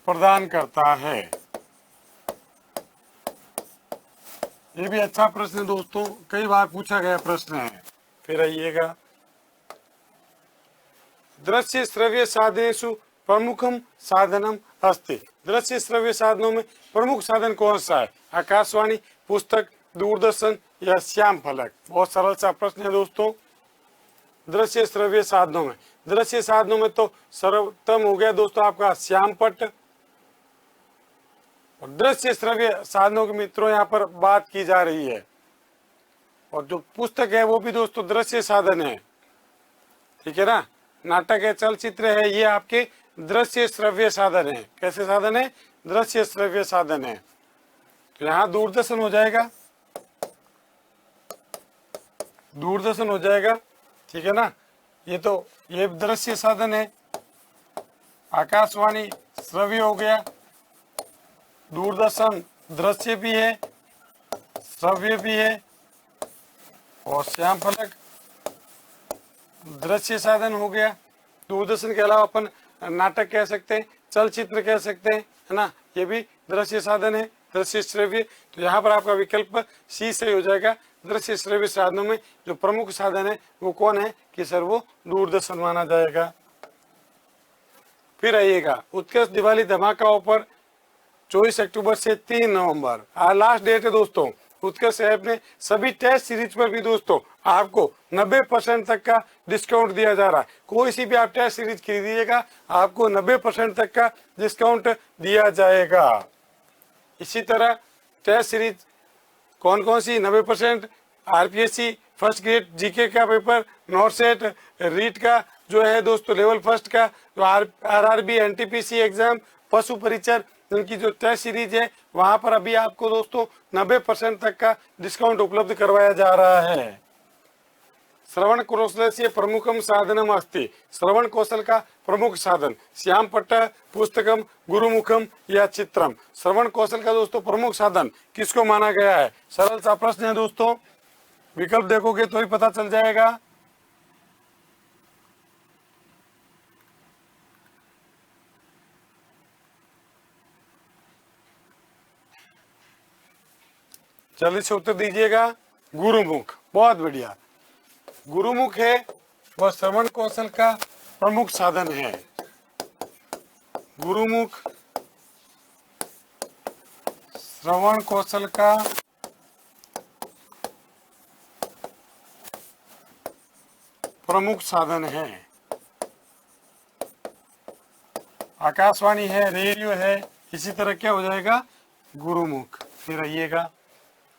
प्रदान करता है। ये भी अच्छा प्रश्न है दोस्तों, कई बार पूछा गया प्रश्न है। फिर आइएगा, दृश्य श्रव्य साधनेषु प्रमुखम साधनम अस्ति। दृश्य श्रव्य साधनों में प्रमुख साधन कौन सा है? आकाशवाणी, पुस्तक, दूरदर्शन या श्याम फलक? बहुत सरल सा प्रश्न है दोस्तों। दृश्य श्रव्य साधनों में, दृश्य साधनों में तो सर्वोत्तम हो गया दोस्तों आपका श्याम पट। और दृश्य श्रव्य साधनों के मित्रों यहाँ पर बात की जा रही है। और जो पुस्तक है वो भी दोस्तों दृश्य साधन है, ठीक है ना। नाटक है, चलचित्र है, ये आपके दृश्य श्रव्य साधन है। कैसे साधन है? दृश्य श्रव्य साधन है। तो यहाँ दूरदर्शन हो जाएगा, दूरदर्शन हो जाएगा, ठीक है ना। ये दृश्य साधन है। आकाशवाणी श्रव्य हो गया, दूरदर्शन दृश्य भी है, श्रव्य भी है, और श्याम फलक दृश्य साधन हो गया। दूरदर्शन के अलावा अपन नाटक कह सकते हैं, चलचित्र कह सकते हैं, है ना, ये भी दृश्य साधन है, दृश्य श्रव्य। तो यहाँ पर आपका विकल्प सी सही हो जाएगा। दृश्य श्रव्य साधनों में जो प्रमुख साधन है वो कौन है? कि सर वो दूरदर्शन माना जाएगा। फिर आइएगा, उत्कृष्ट दिवाली धमाका ऑफर 24 अक्टूबर से 3 नवंबर आज लास्ट डेट है दोस्तों। उत्कृष्ट ऐप ने सभी टेस्ट सीरीज पर भी दोस्तों आपको 90% तक का डिस्काउंट दिया जा रहा है। कोई सी भी आप टेस्ट सीरीज खरीदिएगा आपको 90% तक का डिस्काउंट दिया जाएगा। इसी तरह टेस्ट सीरीज कौन कौन सी 90%? आरपीएससी फर्स्ट ग्रेड जीके का पेपर, नॉर्थ सेट, रीट का जो है दोस्तों लेवल फर्स्ट का, जो आरआरबी एनटीपीसी एग्जाम, पशु परिचर, इनकी जो टेस्ट सीरीज है वहां पर अभी आपको दोस्तों 90% तक का डिस्काउंट उपलब्ध करवाया जा रहा है। श्रवण कौशल से प्रमुखम साधनम अस्ति। श्रवण कौशल का प्रमुख साधन श्याम पट्ट, पुस्तकम, गुरुमुखम या चित्रम। श्रवण कौशल का दोस्तों प्रमुख साधन किसको माना गया है? सरल सा प्रश्न है दोस्तों, विकल्प देखोगे तो ही पता चल जाएगा। जल्दी से उत्तर दीजिएगा। गुरुमुख, बहुत बढ़िया। गुरुमुख है वह श्रवण कौशल का प्रमुख साधन है। गुरुमुख श्रवण कौशल का प्रमुख साधन है। आकाशवाणी है, रेडियो है, इसी तरह क्या हो जाएगा? गुरुमुख। फिर आइएगा,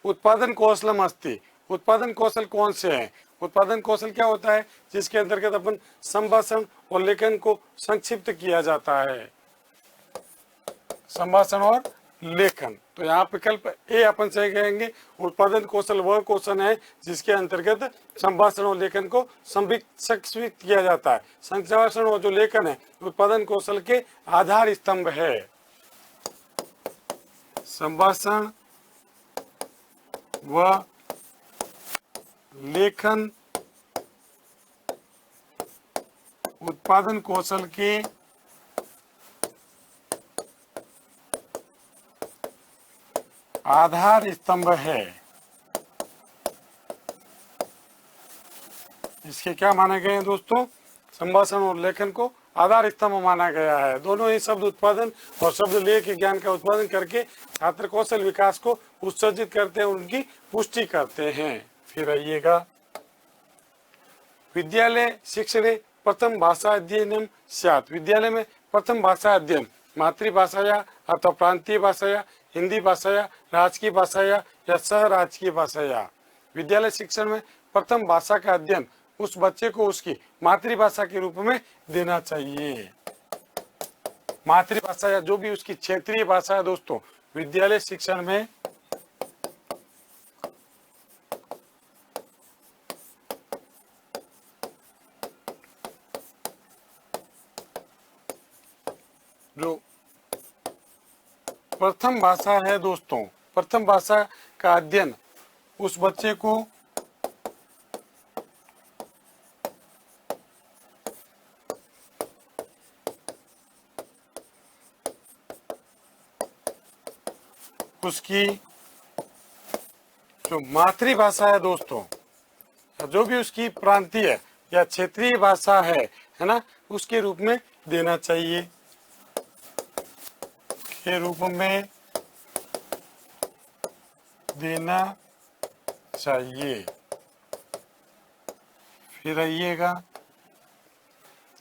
उत्पादन कौशलम अस्ति। उत्पादन कौशल कौन से हैं? उत्पादन कौशल क्या होता है? जिसके अंतर्गत अपन संभाषण और लेखन को संक्षिप्त किया जाता है। संभाषण और लेखन, तो यहाँ विकल्प ए अपन सही कहेंगे। उत्पादन कौशल वह कौशल है जिसके अंतर्गत संभाषण और लेखन को संक्षिप्त किया जाता है। संभाषण और जो लेखन है उत्पादन कौशल के आधार स्तंभ है। संभाषण व लेखन उत्पादन कौशल के आधार स्तंभ है। इसके क्या माने गए हैं दोस्तों? संभाषण और लेखन को आधार स्तंभ माना गया है। दोनों ही शब्द उत्पादन और शब्द लेख के ज्ञान का उत्पादन करके छात्र कौशल विकास को उत्सर्जित करते हैं, उनकी पुष्टि करते हैं। फिर आइएगा, विद्यालय शिक्षणे प्रथम भाषा अध्ययनम स्यात्। विद्यालय में प्रथम भाषा अध्ययन मातृभाषाया अथवा प्रांतीय भाषाया, हिंदी भाषाया, राजकीय भाषाया या सह राजकीय भाषाया। विद्यालय शिक्षण में प्रथम भाषा का अध्ययन उस बच्चे को उसकी मातृभाषा के रूप में देना चाहिए। मातृभाषा या जो भी उसकी क्षेत्रीय भाषा है दोस्तों, विद्यालय शिक्षण में जो प्रथम भाषा है दोस्तों, प्रथम भाषा का अध्ययन उस बच्चे को उसकी जो मातृभाषा है दोस्तों, जो भी उसकी प्रांतीय या क्षेत्रीय भाषा है ना, उसके रूप में देना चाहिए, के रूप में देना चाहिए। फिर आइएगा,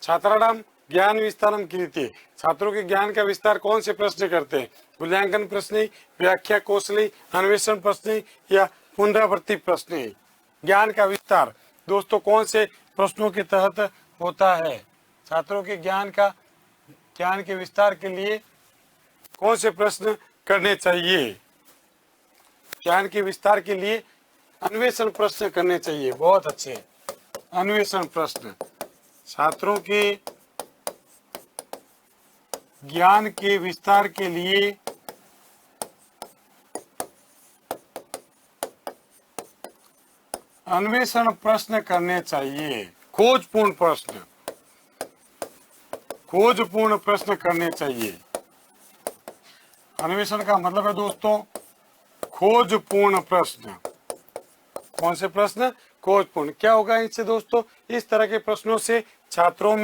छात्राणाम ज्ञान विस्तारम क्रियते। छात्रों के ज्ञान का विस्तार कौन से प्रश्न करते हैं? मूल्यांकन प्रश्न, व्याख्या कौशल, अन्वेषण प्रश्न या पुनरावृत्ति प्रश्न। ज्ञान का विस्तार दोस्तों कौन से प्रश्नों के तहत होता है? छात्रों के ज्ञान के विस्तार के लिए कौन से प्रश्न करने चाहिए? ज्ञान के विस्तार के लिए अन्वेषण प्रश्न करने चाहिए। बहुत अच्छे, अन्वेषण प्रश्न। छात्रों के ज्ञान के विस्तार के लिए अन्वेषण प्रश्न करने चाहिए। खोजपूर्ण प्रश्न करने चाहिए। अन्वेषण का मतलब है दोस्तों खोजपूर्ण प्रश्न। कौन से प्रश्न? खोजपूर्ण। क्या होगा इससे दोस्तों? इस तरह के प्रश्नों से छात्रों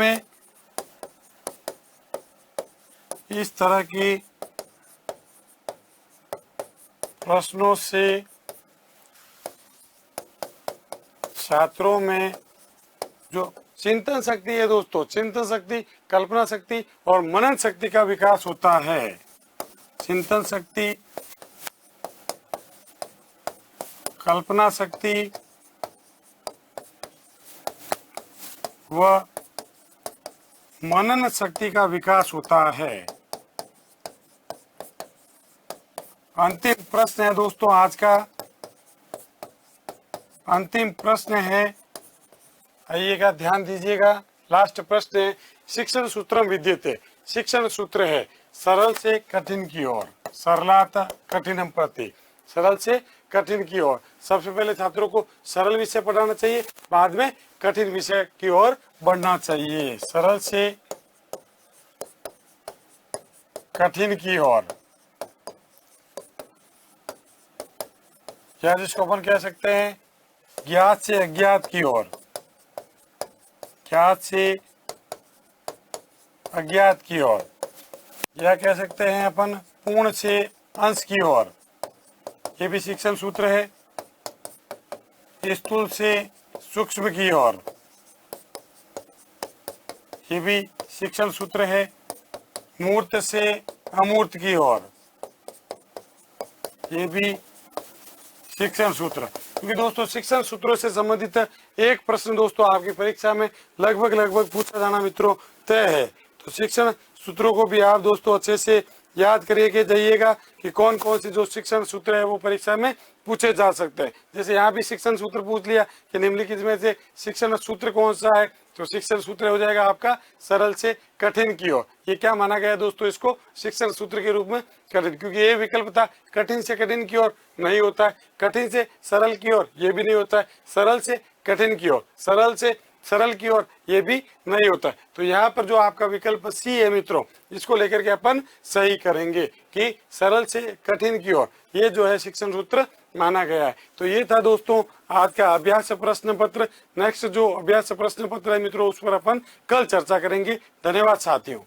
में जो चिंतन शक्ति है दोस्तों, चिंतन शक्ति, कल्पना शक्ति और मनन शक्ति का विकास होता है। चिंतन शक्ति, कल्पना शक्ति व मनन शक्ति का विकास होता है। अंतिम प्रश्न है दोस्तों आज का, अंतिम प्रश्न है, आइएगा ध्यान दीजिएगा। लास्ट प्रश्न है, शिक्षण सूत्रम विद्यते। शिक्षण सूत्र है सरल से कठिन की ओर, सरलात कठिनम प्रति। सरल से कठिन की ओर। सबसे पहले छात्रों को सरल विषय पढ़ाना चाहिए, बाद में कठिन विषय की ओर बढ़ना चाहिए। सरल से कठिन की ओर, या जिसको अपन कह सकते हैं ज्ञात से अज्ञात की ओर, ज्ञात से अज्ञात की ओर, या कह सकते हैं अपन पूर्ण से अंश की ओर। ये भी शिक्षण सूत्र है। स्थूल से सूक्ष्म की ओर, ये भी शिक्षण सूत्र है। मूर्त से अमूर्त की ओर, ये भी शिक्षण सूत्र। क्योंकि दोस्तों शिक्षण सूत्रों से संबंधित एक प्रश्न दोस्तों आपकी परीक्षा में लगभग पूछा जाना मित्रों तय है। तो शिक्षण सूत्रों को भी आप दोस्तों अच्छे से याद करिए जाइएगा कि कौन कौन से जो शिक्षण सूत्र है वो परीक्षा में पूछे जा सकते हैं। जैसे यहाँ भी शिक्षण सूत्र पूछ लिया कि निम्नलिखित में से शिक्षण सूत्र कौन सा है, तो शिक्षण सूत्र हो जाएगा आपका सरल से कठिन की ओर। ये क्या माना गया दोस्तों? इसको शिक्षण सूत्र के रूप में कठिन, क्योंकि ये विकल्प था कठिन से कठिन की ओर नहीं होता है, कठिन से सरल की ओर ये भी नहीं होता है, सरल से कठिन की ओर, सरल से सरल की ओर, ये भी नहीं होता है। तो यहाँ पर जो आपका विकल्प सी है मित्रों, इसको लेकर के अपन सही करेंगे कि सरल से कठिन की ओर, ये जो है शिक्षण सूत्र माना गया है। तो ये था दोस्तों आज का अभ्यास प्रश्न पत्र। नेक्स्ट जो अभ्यास प्रश्न पत्र है मित्रों, उस पर अपन कल चर्चा करेंगे। धन्यवाद साथियों।